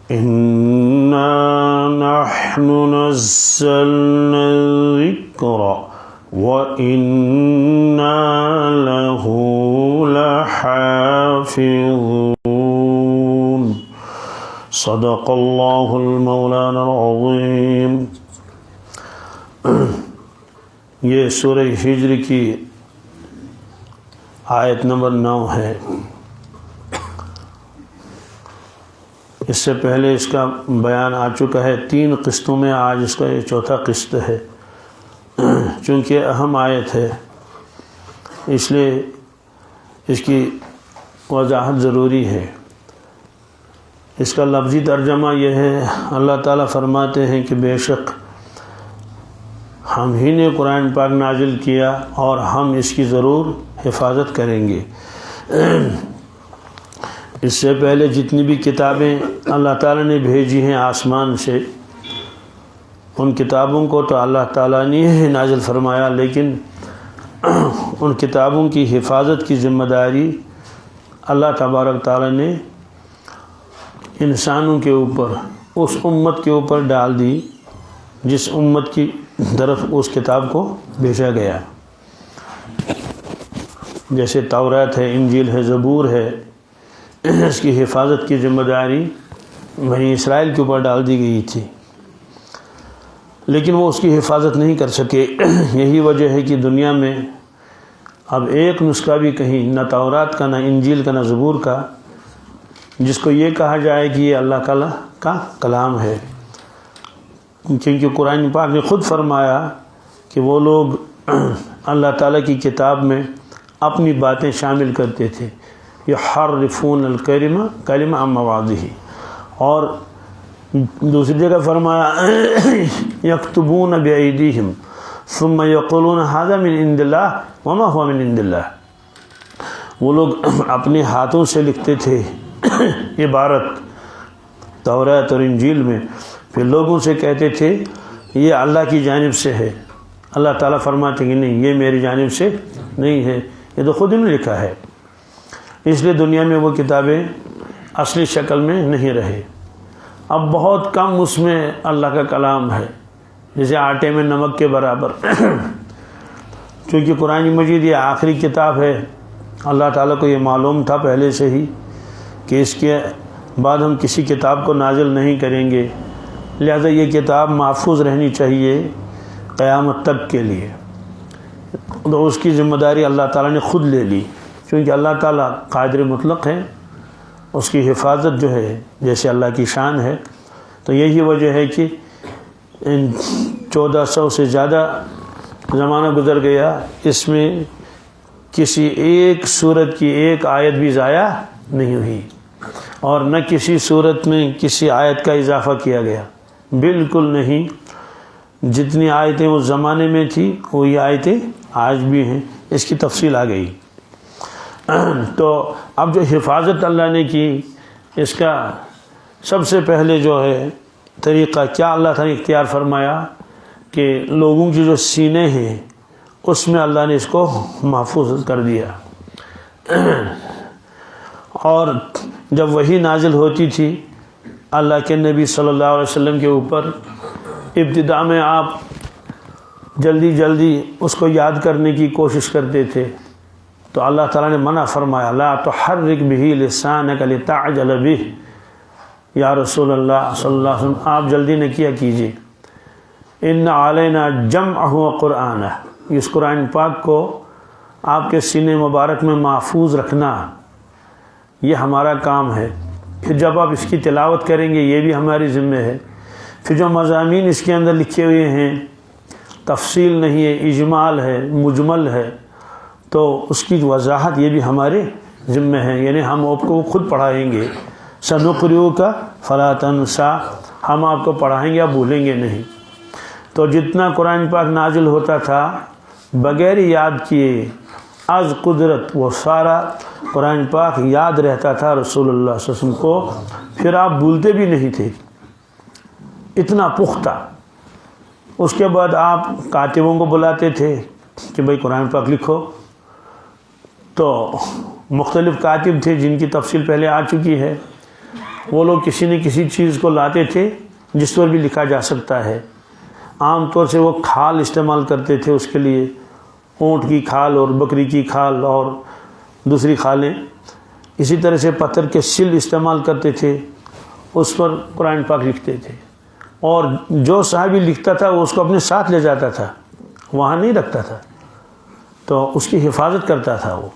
إنا نحن نزلنا الذكر وإنا له لحافظون صدق الله المولانا العظيم۔ یہ سورہ ہجر کی آیت نمبر 9 ہے۔ اس سے پہلے اس کا بیان آ چکا ہے 3 قسطوں میں، آج اس کا یہ 4تھا قسط ہے۔ چونکہ اہم آیت ہے اس لیے اس کی وضاحت ضروری ہے۔ اس کا لفظی ترجمہ یہ ہے، اللہ تعالیٰ فرماتے ہیں کہ بے شک ہم ہی نے قرآن پاک نازل کیا اور ہم اس کی ضرور حفاظت کریں گے۔ اس سے پہلے جتنی بھی کتابیں اللہ تعالیٰ نے بھیجی ہیں آسمان سے، ان کتابوں کو تو اللہ تعالیٰ نے ہی نازل فرمایا، لیکن ان کتابوں کی حفاظت کی ذمہ داری اللہ تبارک تعالیٰ نے انسانوں کے اوپر، اس امت کے اوپر ڈال دی جس امت کی طرف اس کتاب کو بھیجا گیا۔ جیسے تورات ہے، انجیل ہے، زبور ہے، اس کی حفاظت کی ذمہ داری بنی اسرائیل کے اوپر ڈال دی گئی تھی، لیکن وہ اس کی حفاظت نہیں کر سکے۔ یہی وجہ ہے کہ دنیا میں اب ایک نسخہ بھی کہیں، نہ تورات کا، نہ انجیل کا، نہ زبور کا، جس کو یہ کہا جائے کہ یہ اللہ تعالیٰ کا کلام ہے، کیونکہ قرآن پاک نے خود فرمایا کہ وہ لوگ اللہ تعالیٰ کی کتاب میں اپنی باتیں شامل کرتے تھے، یحرفون الکلمہ عن مواضعہ، اور دوسری جگہ فرمایا یکتبون بایدیہم ثم یقولون ھذا من عند اللہ وما ھو من عند اللہ۔ وہ لوگ اپنے ہاتھوں سے لکھتے تھے عبارت تورات اور انجیل میں، پھر لوگوں سے کہتے تھے یہ اللہ کی جانب سے ہے۔ اللہ تعالیٰ فرماتے کہ نہیں، یہ میری جانب سے نہیں ہے، یہ تو خود ہی نے لکھا ہے۔ اس لیے دنیا میں وہ کتابیں اصلی شکل میں نہیں رہے۔ اب بہت کم اس میں اللہ کا کلام ہے، جیسے آٹے میں نمک کے برابر۔ چونکہ قرآن مجید یہ آخری کتاب ہے، اللہ تعالیٰ کو یہ معلوم تھا پہلے سے ہی کہ اس کے بعد ہم کسی کتاب کو نازل نہیں کریں گے، لہذا یہ کتاب محفوظ رہنی چاہیے قیامت تک کے لیے۔ تو اس کی ذمہ داری اللہ تعالیٰ نے خود لے لی، کیونکہ اللہ تعالیٰ قادر مطلق ہے، اس کی حفاظت جو ہے جیسے اللہ کی شان ہے۔ تو یہی وجہ ہے کہ 1400 سے زیادہ زمانہ گزر گیا، اس میں کسی ایک سورت کی ایک آیت بھی ضائع نہیں ہوئی، اور نہ کسی سورت میں کسی آیت کا اضافہ کیا گیا، بالکل نہیں۔ جتنی آیتیں اس زمانے میں تھی وہی آیتیں آج بھی ہیں، اس کی تفصیل آ گئی۔ تو اب جو حفاظت اللہ نے کی، اس کا سب سے پہلے جو ہے طریقہ کیا اللہ تعالیٰ نے اختیار فرمایا کہ لوگوں کی جو سینے ہیں اس میں اللہ نے اس کو محفوظ کر دیا۔ اور جب وحی نازل ہوتی تھی اللہ کے نبی صلی اللہ علیہ وسلم کے اوپر، ابتداء میں آپ جلدی اس کو یاد کرنے کی کوشش کرتے تھے، تو اللہ تعالیٰ نے منع فرمایا لا تحرک بہ لسانک لتعجل بہ، یا رسول اللہ صلی اللہ علیہ وسلم آپ جلدی نہ کیا کیجیے، ان علینا جمعہ و قرآنہ، اس قرآن پاک کو آپ کے سینے مبارک میں محفوظ رکھنا یہ ہمارا کام ہے، پھر جب آپ اس کی تلاوت کریں گے یہ بھی ہماری ذمہ ہے، پھر جو مضامین اس کے اندر لکھے ہوئے ہیں، تفصیل نہیں ہے، اجمال ہے، مجمل ہے، تو اس کی وضاحت یہ بھی ہمارے ذمہ ہے، یعنی ہم آپ کو خود پڑھائیں گے، سنقرئک فلا تنسیٰ، ہم آپ کو پڑھائیں گے، آپ بھولیں گے نہیں۔ تو جتنا قرآن پاک نازل ہوتا تھا بغیر یاد کیے از قدرت، وہ سارا قرآن پاک یاد رہتا تھا رسول اللہ صلی اللہ علیہ وسلم کو، پھر آپ بھولتے بھی نہیں تھے، اتنا پختہ۔ اس کے بعد آپ کاتبوں کو بلاتے تھے کہ بھائی قرآن پاک لکھو، تو مختلف کاتب تھے جن کی تفصیل پہلے آ چکی ہے، وہ لوگ کسی نہ کسی چیز کو لاتے تھے جس پر بھی لکھا جا سکتا ہے. عام طور سے وہ کھال استعمال کرتے تھے اس کے لیے، اونٹ کی کھال اور بکری کی کھال اور دوسری کھالیں. اسی طرح سے پتھر کے سل استعمال کرتے تھے، اس پر قرآن پاک لکھتے تھے. اور جو صحابی لکھتا تھا وہ اس کو اپنے ساتھ لے جاتا تھا، وہاں نہیں رکھتا تھا، تو اس کی حفاظت کرتا تھا وہ.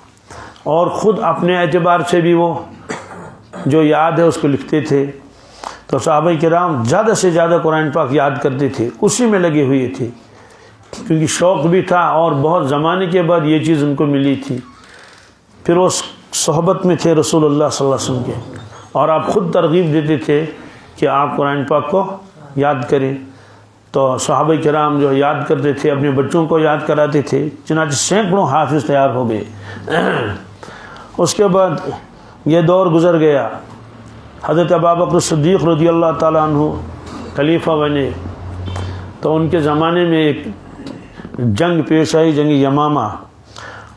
اور خود اپنے اعتبار سے بھی وہ جو یاد ہے اس کو لکھتے تھے. تو صحابہ کرام زیادہ سے زیادہ قرآن پاک یاد کرتے تھے، اسی میں لگے ہوئے تھے، کیونکہ شوق بھی تھا اور بہت زمانے کے بعد یہ چیز ان کو ملی تھی. پھر وہ صحبت میں تھے رسول اللہ صلی اللہ علیہ وسلم کے، اور آپ خود ترغیب دیتے تھے کہ آپ قرآن پاک کو یاد کریں. تو صحابہ کرام جو یاد کرتے تھے اپنے بچوں کو یاد کراتے تھے، چنانچہ سینکڑوں حافظ تیار ہو گئے. اس کے بعد یہ دور گزر گیا. حضرت ابوبکر صدیق رضی اللہ تعالیٰ عنہ خلیفہ بنے، تو ان کے زمانے میں ایک جنگ پیش آئی، جنگ یمامہ.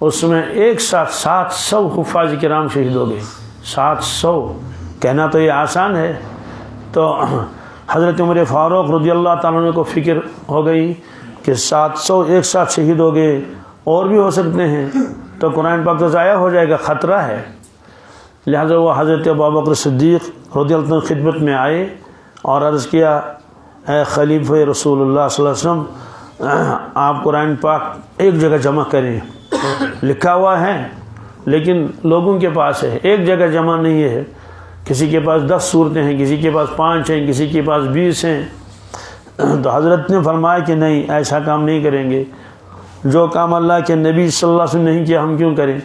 اس میں ایک ساتھ 700 حفاظ کرام شہید ہو گئے. 700 کہنا تو یہ آسان ہے. تو حضرت عمر فاروق رضی اللہ تعالیٰ عنہ کو فکر ہو گئی کہ 700 ایک ساتھ شہید ہو گئے، اور بھی ہو سکتے ہیں، تو قرآن پاک تو ضائع ہو جائے گا، خطرہ ہے. لہذا وہ حضرت ابوبکر صدیق رضی اللہ عنہ خدمت میں آئے اور عرض کیا، اے خلیفہ رسول اللہ صلی اللہ علیہ وسلم، آپ قرآن پاک ایک جگہ جمع کریں. لکھا ہوا ہے لیکن لوگوں کے پاس ہے، ایک جگہ جمع نہیں ہے. کسی کے پاس 10 صورتیں ہیں، کسی کے پاس 5 ہیں، کسی کے پاس 20 ہیں. تو حضرت نے فرمایا کہ نہیں، ایسا کام نہیں کریں گے. جو کام اللہ کے نبی صلی اللہ علیہ وسلم نہیں کیا ہم کیوں کریں.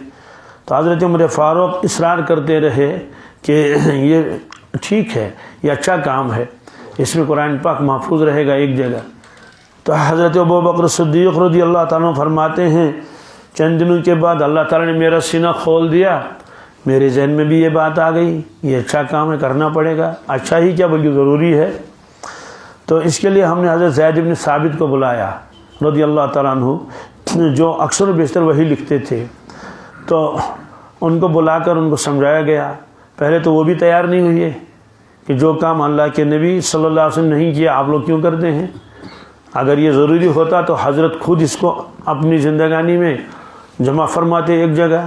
تو حضرت عمر فاروق اصرار کرتے رہے کہ یہ ٹھیک ہے، یہ اچھا کام ہے، اس میں قرآن پاک محفوظ رہے گا ایک جگہ. تو حضرت ابوبکر صدیق رضی اللہ تعالیٰ فرماتے ہیں، چند دنوں کے بعد اللہ تعالیٰ نے میرا سینہ کھول دیا، میرے ذہن میں بھی یہ بات آ گئی، یہ اچھا کام ہے، کرنا پڑے گا. اچھا ہی کیا بلکہ ضروری ہے. تو اس کے لیے ہم نے حضرت زید بن ثابت کو بلایا رضی اللہ تعالیٰ عنہ، جو اکثر و بیشتر وہی لکھتے تھے. تو ان کو بلا کر ان کو سمجھایا گیا. پہلے تو وہ بھی تیار نہیں ہوئے کہ جو کام اللہ کے نبی صلی اللہ علیہ وسلم نہیں کیا آپ لوگ کیوں کرتے ہیں. اگر یہ ضروری ہوتا تو حضرت خود اس کو اپنی زندگانی میں جمع فرماتے ایک جگہ.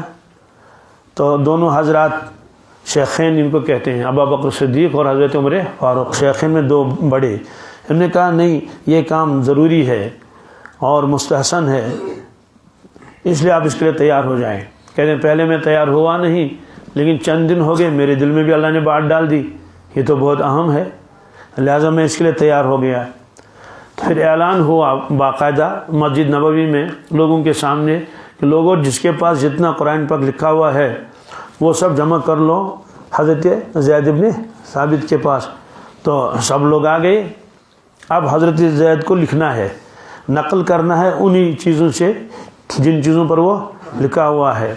تو دونوں حضرات شیخین ان کو کہتے ہیں، ابوبکر صدیق اور حضرت عمر فاروق، شیخین میں 2 بڑے. انہوں نے کہا نہیں، یہ کام ضروری ہے اور مستحسن ہے، اس لیے آپ اس کے لیے تیار ہو جائیں. کہتے ہیں پہلے میں تیار ہوا نہیں، لیکن چند دن ہو گئے، میرے دل میں بھی اللہ نے بات ڈال دی، یہ تو بہت اہم ہے، لہٰذا میں اس کے لیے تیار ہو گیا. پھر اعلان ہوا باقاعدہ مسجد نبوی میں لوگوں کے سامنے کہ لوگوں جس کے پاس جتنا قرآن پاک لکھا ہوا ہے وہ سب جمع کر لو حضرت زید بن ثابت کے پاس. تو سب لوگ آ گئے. اب حضرت زید کو لکھنا ہے، نقل کرنا ہے انہی چیزوں سے جن چیزوں پر وہ لکھا ہوا ہے،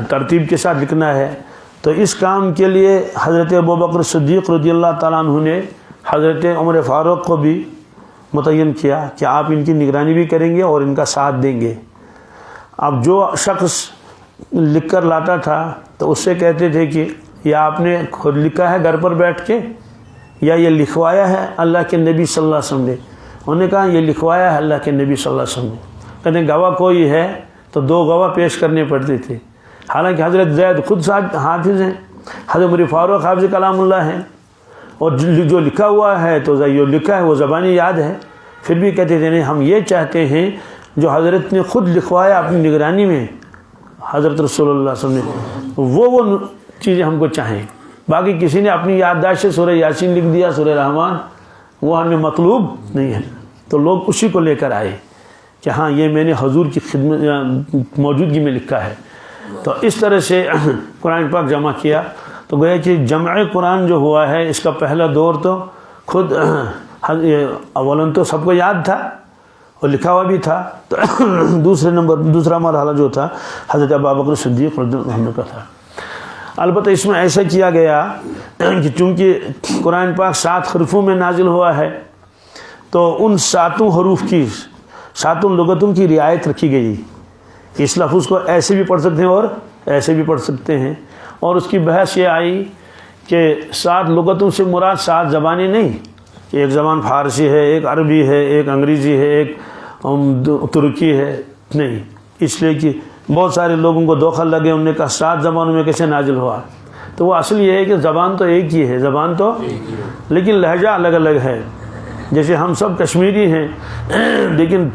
ترتیب کے ساتھ لکھنا ہے. تو اس کام کے لیے حضرت ابوبکر صدیق رضی اللہ تعالیٰ عنہ نے حضرت عمر فاروق کو بھی متعین کیا کہ آپ ان کی نگرانی بھی کریں گے اور ان کا ساتھ دیں گے. اب جو شخص لکھ کر لاتا تھا تو اس سے کہتے تھے کہ یہ آپ نے خود لکھا ہے گھر پر بیٹھ کے یا یہ لکھوایا ہے اللہ کے نبی صلی اللہ علیہ وسلم نے. انہوں نے کہا یہ لکھوایا ہے اللہ کے نبی صلی اللہ علیہ وسلم نے. کہتے ہیں گواہ کوئی ہے تو 2 گواہ پیش کرنے پڑتے تھے. حالانکہ حضرت زید خود حافظ ہیں، حضرت عمر فاروق حافظ کلام اللہ ہیں، اور جو لکھا ہوا ہے تو جو لکھا ہے وہ زبانی یاد ہے. پھر بھی کہتے تھے نہیں، ہم یہ چاہتے ہیں جو حضرت نے خود لکھوایا اپنی نگرانی میں حضرت رسول اللہ صلی اللہ علیہ وسلم، وہ چیزیں ہم کو چاہیں. باقی کسی نے اپنی یادداشت سے سورہ یاسین لکھ دیا، سورہ رحمان، وہ ہمیں مطلوب نہیں ہے. تو لوگ اسی کو لے کر آئے کہ ہاں یہ میں نے حضور کی خدمت موجودگی میں لکھا ہے. تو اس طرح سے قرآن پاک جمع کیا. تو گویا کہ جمع قرآن جو ہوا ہے اس کا پہلا دور تو خود اولاً تو سب کو یاد تھا اور لکھا ہوا بھی تھا. تو دوسرا مرحلہ جو تھا حضرت ابوبکر صدیق رضی اللہ عنہ کا تھا. البتہ اس میں ایسا کیا گیا کہ چونکہ قرآن پاک 7 حرفوں میں نازل ہوا ہے تو ان 7 حروف کی 7 لغتوں کی رعایت رکھی گئی. اس لفظ کو ایسے بھی پڑھ سکتے ہیں اور ایسے بھی پڑھ سکتے ہیں. اور اس کی بحث یہ آئی کہ 7 لغتوں سے مراد 7 زبانیں نہیں، ایک زبان فارسی ہے، ایک عربی ہے، ایک انگریزی ہے، ایک ترکی ہے، نہیں، اس لیے کہ بہت سارے لوگوں کو دھوکہ لگے، انہوں نے کہا 7 زبانوں میں کیسے نازل ہوا؟ تو وہ اصل یہ ہے کہ زبان تو ایک ہی ہے، زبان تو لیکن لہجہ الگ الگ ہے. جیسے ہم سب کشمیری ہیں لیکن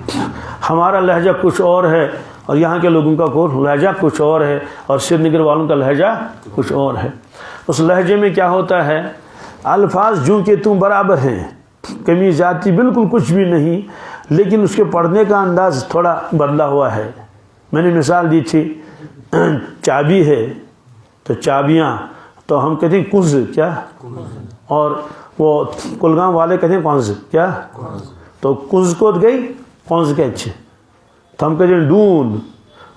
ہمارا لہجہ کچھ اور ہے اور یہاں کے لوگوں کا لہجہ کچھ اور ہے اور سری نگر والوں کا لہجہ کچھ اور ہے. اس لہجے میں کیا ہوتا ہے، الفاظ جو کہ تم برابر ہیں، کمی زیادتی بالکل کچھ بھی نہیں، لیکن اس کے پڑھنے کا انداز تھوڑا بدلا ہوا ہے. میں نے مثال دی تھی، چابی ہے تو چابیاں تو ہم کہتے ہیں کنز، کیا؟ اور وہ کلگام والے کہتے ہیں کنز، کیا؟ تو کنز کو گئی کنز کے اچھے، تو ہم کہتے ہیں ڈون،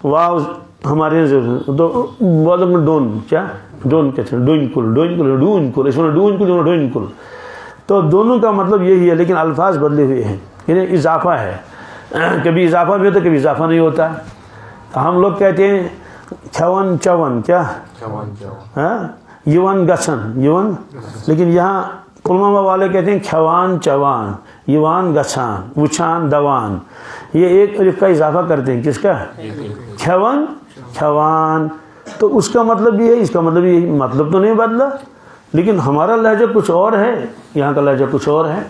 واو ہمارے ڈون، کیا؟ ڈون کہتے ہیں، ڈوئن کل، ڈوئن کل، ڈوئن کل، اس میں ڈوئن کل، ڈوئن کل. تو دونوں کا مطلب یہی ہے لیکن الفاظ بدلے ہوئے ہیں، یعنی اضافہ ہے، کبھی اضافہ بھی ہوتا ہے کبھی اضافہ نہیں ہوتا. ہم لوگ کہتے ہیں کھون چون، کیا؟ یون گچھن، یون، لیکن یہاں پلوامہ والے کہتے ہیں کھوان چوان، یوان گچھان، وچھان دوان. یہ ایک الف کا اضافہ کرتے ہیں، کس کا؟ کھون کھوان. تو اس کا مطلب بھی ہے، اس کا مطلب یہ مطلب تو نہیں بدلا، لیکن ہمارا لہجہ کچھ اور ہے، یہاں کا لہجہ کچھ اور ہے.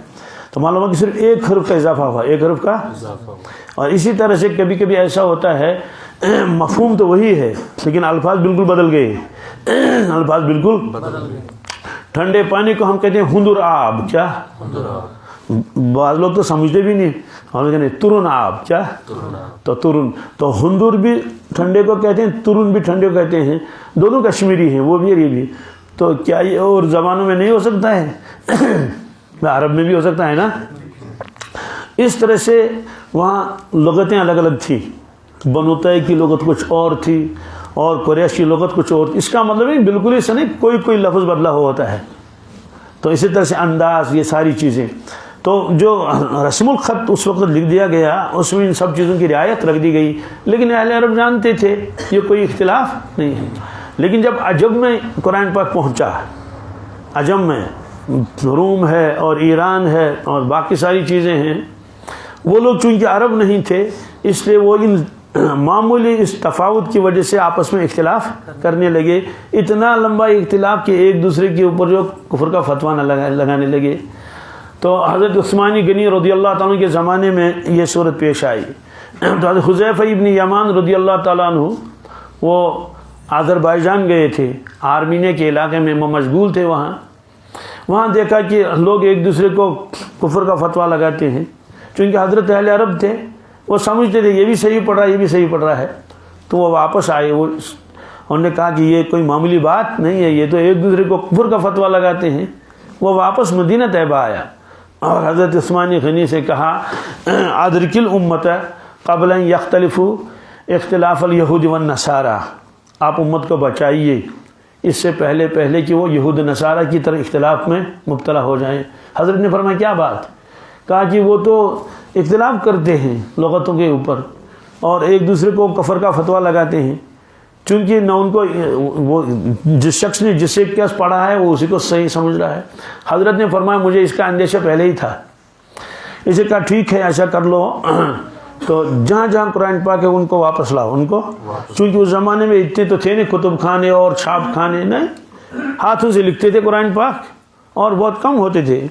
تو معلوم ہے کہ صرف ایک حرف کا اضافہ ہوا، ایک حرف کا. اور اسی طرح سے کبھی کبھی ایسا ہوتا ہے مفہوم تو وہی ہے لیکن الفاظ بالکل بدل گئے، الفاظ بالکل بدل گئے. ٹھنڈے پانی کو ہم کہتے ہیں ہندر آب، کیا؟ بعض لوگ تو سمجھتے بھی نہیں، ہم کہتے ہیں ترن آب، کیا؟ تو ترن، تو ہندر بھی ٹھنڈے کو کہتے ہیں، ترن بھی ٹھنڈے کو کہتے ہیں، دونوں کشمیری ہیں، وہ بھی اور یہ بھی. تو کیا یہ اور زبانوں میں نہیں ہو سکتا ہے؟ عرب میں بھی ہو سکتا ہے نا. اس طرح سے وہاں لغتیں الگ الگ تھیں. بنو طے کی لغت کچھ اور تھی اور قریش کی لغت کچھ اور تھی. اس کا مطلب نہیں بالکل ایسا نہیں، کوئی لفظ بدلا ہوا ہوتا ہے. تو اسی طرح سے انداز، یہ ساری چیزیں. تو جو رسم الخط اس وقت لکھ دیا گیا اس میں ان سب چیزوں کی رعایت رکھ دی گئی، لیکن اہل عرب جانتے تھے یہ کوئی اختلاف نہیں ہے. لیکن جب عجم میں قرآن پاک پہنچا، عجم میں روم ہے اور ایران ہے اور باقی ساری چیزیں ہیں، وہ لوگ چونکہ عرب نہیں تھے اس لیے وہ ان معمولی اس تفاوت کی وجہ سے آپس میں اختلاف کرنے لگے. اتنا لمبا اختلاف کہ ایک دوسرے کے اوپر جو کفر کا فتویٰ نہ لگانے لگے. تو حضرت عثمانی غنی رضی اللہ تعالیٰ کے زمانے میں یہ صورت پیش آئی. تو حضرت حذیفہ ابن یمان رضی اللہ تعالیٰ عنہ وہ آذربائیجان گئے تھے، آرمینیہ کے علاقے میں وہ مشغول تھے. وہاں دیکھا کہ لوگ ایک دوسرے کو کفر کا فتویٰ لگاتے ہیں. چونکہ حضرت اہل عرب تھے، وہ سمجھتے تھے یہ بھی صحیح پڑھ رہا ہے، یہ بھی صحیح پڑھ رہا ہے. تو وہ واپس آئے، انہوں نے کہا کہ یہ کوئی معمولی بات نہیں ہے، یہ تو ایک دوسرے کو کفر کا فتویٰ لگاتے ہیں. وہ واپس مدینہ طیبہ آیا اور حضرت عثمانی غنی سے کہا ادرک الامت قبل ان یختلفوا اختلاف الیہود والنصارى، آپ امت کو بچائیے اس سے پہلے کہ وہ یہود نصارہ کی طرح اختلاف میں مبتلا ہو جائیں. حضرت نے فرمایا کیا بات؟ کہا کہ وہ تو اختلاف کرتے ہیں لغتوں کے اوپر اور ایک دوسرے کو کفر کا فتویٰ لگاتے ہیں، چونکہ نہ ان کو وہ جس شخص نے جس سے کیا پڑھا ہے وہ اسی کو صحیح سمجھ رہا ہے. حضرت نے فرمایا مجھے اس کا اندیشہ پہلے ہی تھا. اسے کہا ٹھیک ہے ایسا کر لو، تو جہاں جہاں قرآن پاک ہے ان کو واپس لاؤ، ان کو، چونکہ اس زمانے میں اتنے تو تھے نہیں کتب خانے اور چھاپ خانے، نہیں، ہاتھوں سے لکھتے تھے قرآن پاک اور بہت کم ہوتے تھے.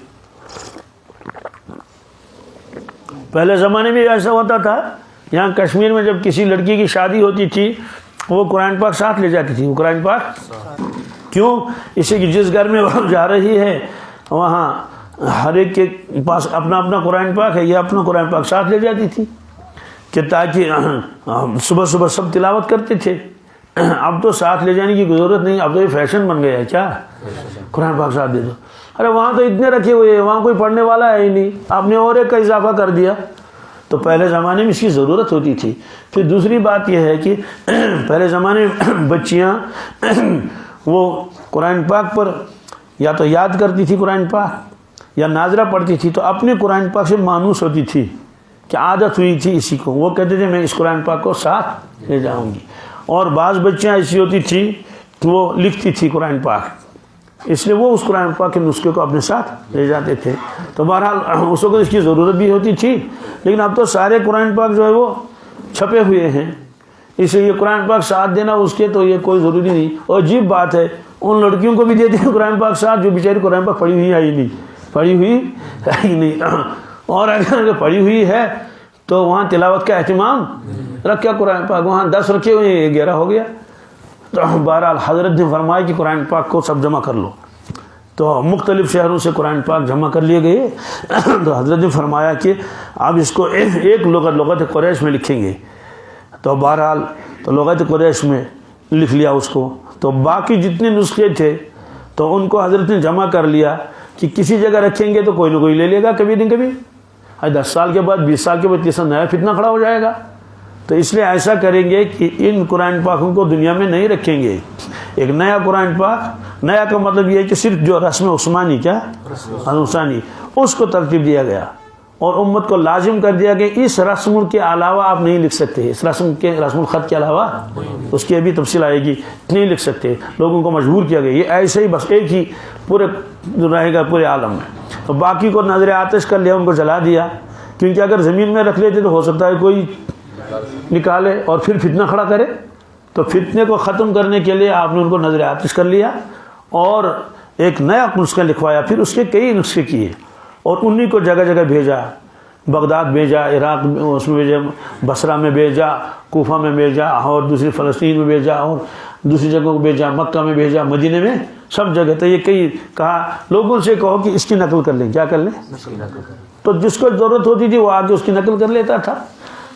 پہلے زمانے میں ایسا ہوتا تھا، یہاں کشمیر میں جب کسی لڑکی کی شادی ہوتی تھی وہ قرآن پاک ساتھ لے جاتی تھی. وہ قرآن پاک کیوں؟ اسے کہ جس گھر میں وہ جا رہی ہے وہاں ہر ایک کے پاس اپنا اپنا قرآن پاک ہے، یہ اپنا قرآن پاک ساتھ لے جاتی تھی کہ تاکہ صبح صبح سب تلاوت کرتے تھے. اب تو ساتھ لے جانے کی ضرورت نہیں، اب تو یہ فیشن بن گیا ہے. کیا؟ قرآن پاک ساتھ دے دو. ارے وہاں تو اتنے رکھے ہوئے ہیں، وہاں کوئی پڑھنے والا ہے ہی نہیں، آپ نے اور ایک کا اضافہ کر دیا. تو پہلے زمانے میں اس کی ضرورت ہوتی تھی. پھر دوسری بات یہ ہے کہ پہلے زمانے میں بچیاں وہ قرآن پاک پر یا تو یاد کرتی تھی قرآن پاک یا ناظرہ پڑھتی تھی تو اپنے قرآن پاک سے مانوس ہوتی تھی کہ عادت ہوئی تھی اسی کو، وہ کہتے تھے میں اس قرآن پاک کو ساتھ لے جاؤں گی. اور بعض بچیاں ایسی ہوتی تھی وہ لکھتی تھی قرآن پاک اس لیے وہ اس قرآن پاک کے نسخے کو اپنے ساتھ لے جاتے تھے. تو بہرحال اس وقت اس کی ضرورت بھی ہوتی تھی، لیکن اب تو سارے قرآن پاک جو ہے وہ چھپے ہوئے ہیں، اس لیے یہ قرآن پاک ساتھ دینا اس کے تو یہ کوئی ضروری نہیں. اور عجیب بات ہے، ان لڑکیوں کو بھی دیتے ہیں قرآن پاک ساتھ جو بیچاری قرآن پاک پڑھی ہوئی ہے ہی نہیں. اور اگر پڑھی ہوئی ہے تو وہاں تلاوت کا اہتمام رکھا قرآن پاک، وہاں 10 رکھے ہوئے ہیں، 11 ہو گیا. تو بہرحال حضرت نے فرمایا کہ قرآن پاک کو سب جمع کر لو. تو مختلف شہروں سے قرآن پاک جمع کر لیے گئے. تو حضرت نے فرمایا کہ آپ اس کو ایک لغت قریش میں لکھیں گے. تو بہرحال تو لغت قریش میں لکھ لیا اس کو. تو باقی جتنے نسخے تھے تو ان کو حضرت نے جمع کر لیا کہ کسی جگہ رکھیں گے تو کوئی نہ کوئی لے لے گا کبھی نہ کبھی. 10 سال کے بعد 20 سال کے بعد کسی نیا فتنہ کھڑا ہو جائے گا. تو اس لیے ایسا کریں گے کہ ان قرآن پاکوں کو دنیا میں نہیں رکھیں گے. ایک نیا قرآن پاک، نیا کا مطلب یہ ہے کہ صرف جو رسم عثمانی عثمانی اس کو ترتیب دیا گیا اور امت کو لازم کر دیا کہ اس رسم کے علاوہ آپ نہیں لکھ سکتے. اس رسم الخط کے علاوہ اس کی ابھی تفصیل آئے گی، نہیں لکھ سکتے. لوگوں کو مجبور کیا گیا. یہ ایسے ہی بس ایک ہی پورے رہے گا پورے عالم میں. تو باقی کو نظر آتش کر لیا، ان کو جلا دیا، کیونکہ اگر زمین میں رکھ لیتے تو ہو سکتا ہے کوئی نکالے اور پھر فتنہ کھڑا کرے. تو فتنے کو ختم کرنے کے لیے آپ نے ان کو نظر آتش کر لیا اور ایک نیا نسخہ لکھوایا. پھر اس کے کئی نسخے کیے اور انہی کو جگہ جگہ بھیجا. بغداد بھیجا، عراق میں اس میں بھیجا، بصرہ میں بھیجا، کوفہ میں بھیجا، اور دوسری فلسطین میں بھیجا، اور دوسری جگہوں کو بھیجا، مکہ میں بھیجا، مدینے میں، سب جگہ. تو یہ کئی کہا لوگوں سے کہو کہ اس کی نقل کر لیں. کیا کر لیں؟ تو جس کو ضرورت ہوتی تھی وہ آگے اس کی نقل کر لیتا تھا.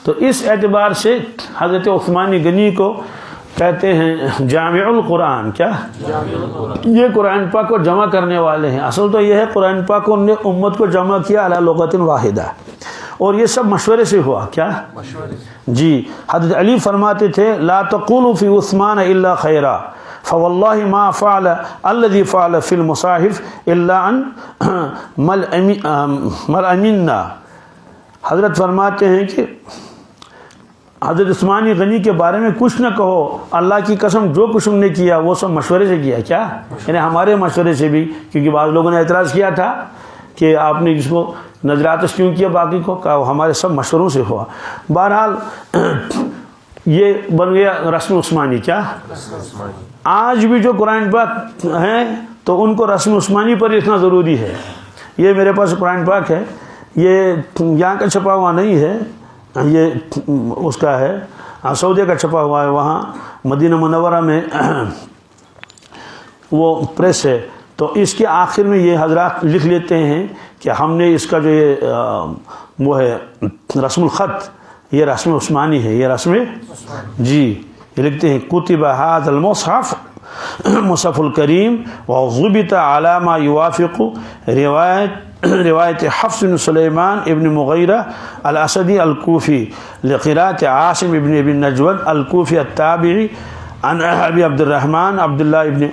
تو اس اعتبار سے حضرت عثمانی غنی کو کہتے ہیں جامع القرآن. کیا؟ یہ قرآن پاک کو جمع کرنے والے ہیں. اصل تو یہ ہے قرآن پاک کو نے امت کو جمع کیا علی لغت واحدہ، اور یہ سب مشورے سے ہوا. کیا جی؟ حضرت علی فرماتے تھے لا تقولوا فی عثمان الا خیرا فواللہ ما فعل الذی فعل فی المصاحف الا ان ملعمنا. حضرت فرماتے ہیں کہ حضرت عثمانی غنی کے بارے میں کچھ نہ کہو، اللہ کی قسم جو کچھ ہم نے کیا وہ سب مشورے سے کیا. کیا یعنی ہمارے مشورے سے بھی، کیونکہ بعض لوگوں نے اعتراض کیا تھا کہ آپ نے جس کو نظراتش کیوں کیا باقی کو، کہا وہ ہمارے سب مشوروں سے ہوا. بہرحال یہ بن گیا رسم عثمانی. کیا آج بھی جو قرآن پاک ہیں تو ان کو رسم عثمانی پر لکھنا ضروری ہے. یہ میرے پاس قرآن پاک ہے، یہ یہاں کا چھپا ہوا نہیں ہے، یہ اس کا ہے سعودیہ کا چھپا ہوا ہے. وہاں مدینہ منورہ میں وہ پریس ہے. تو اس کے آخر میں یہ حضرات لکھ لیتے ہیں کہ ہم نے اس کا جو یہ وہ ہے رسم الخط، یہ رسم عثمانی ہے. یہ رسم جی یہ لکھتے ہیں کتب ھذا المصحف مصحف الکریم وضبط علی ما یوافق روایت حفص بن سلیمان ابن مغیرہ الاسدی الکوفی لقراءۃ عاصم ابن ابی النجود الکوفی التابعی عن ابی عبد الرحمن عبداللہ ابن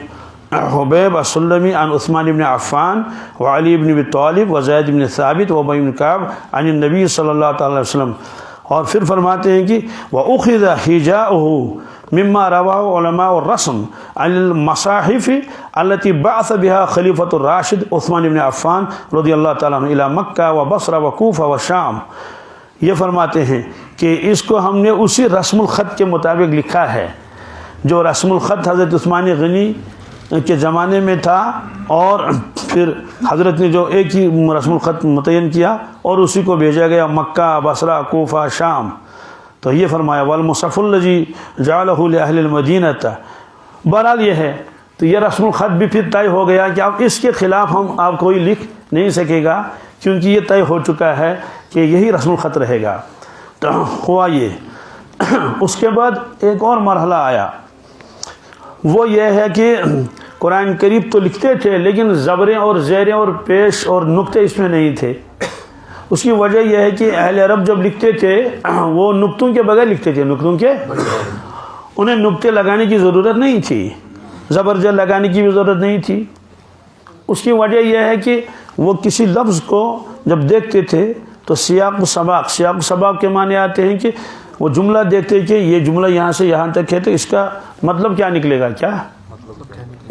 حبیب السلمی عن عثمان بن عفان وعلی بن ابی طالب وزید بن ثابت وابی بن کعب عن النبی صلی اللہ تعالی وسلم. اور پھر فرماتے ہیں کہ وأخذ حجاؤه مما رواه علماء الرسم عن المصاحف التي بعث بها خلیفۃ الراشد عثمان بن عفان رضی اللہ تعالیٰ عنہ الى مکہ و بصرہ و کوفہ و شام. یہ فرماتے ہیں کہ اس کو ہم نے اسی رسم الخط کے مطابق لکھا ہے جو رسم الخط حضرت عثمانی غنی کے زمانے میں تھا، اور پھر حضرت نے جو ایک ہی رسم الخط متعین کیا اور اسی کو بھیجا گیا مکہ، بصرہ، کوفہ، شام. تو یہ فرمایا والمصحف الذی جعلہ لأہل المدینہ. بہرحال یہ ہے. تو یہ رسم الخط بھی پھر طے ہو گیا کہ اب اس کے خلاف ہم آپ کوئی لکھ نہیں سکے گا، کیونکہ یہ طے ہو چکا ہے کہ یہی رسم الخط رہے گا. تو ہوا یہ. اس کے بعد ایک اور مرحلہ آیا، وہ یہ ہے کہ قرآن کریم تو لکھتے تھے لیکن زبریں اور زیریں اور پیش اور نقطے اس میں نہیں تھے. اس کی وجہ یہ ہے کہ اہل عرب جب لکھتے تھے وہ نقطوں کے بغیر لکھتے تھے. نقطوں کے انہیں نقطے لگانے کی ضرورت نہیں تھی، زبرجد لگانے کی بھی ضرورت نہیں تھی. اس کی وجہ یہ ہے کہ وہ کسی لفظ کو جب دیکھتے تھے تو سیاق و سباق، سیاق و سباق کے معنی آتے ہیں کہ وہ جملہ دیکھتے کہ یہ جملہ یہاں سے یہاں تک ہے تو اس کا مطلب کیا نکلے گا. کیا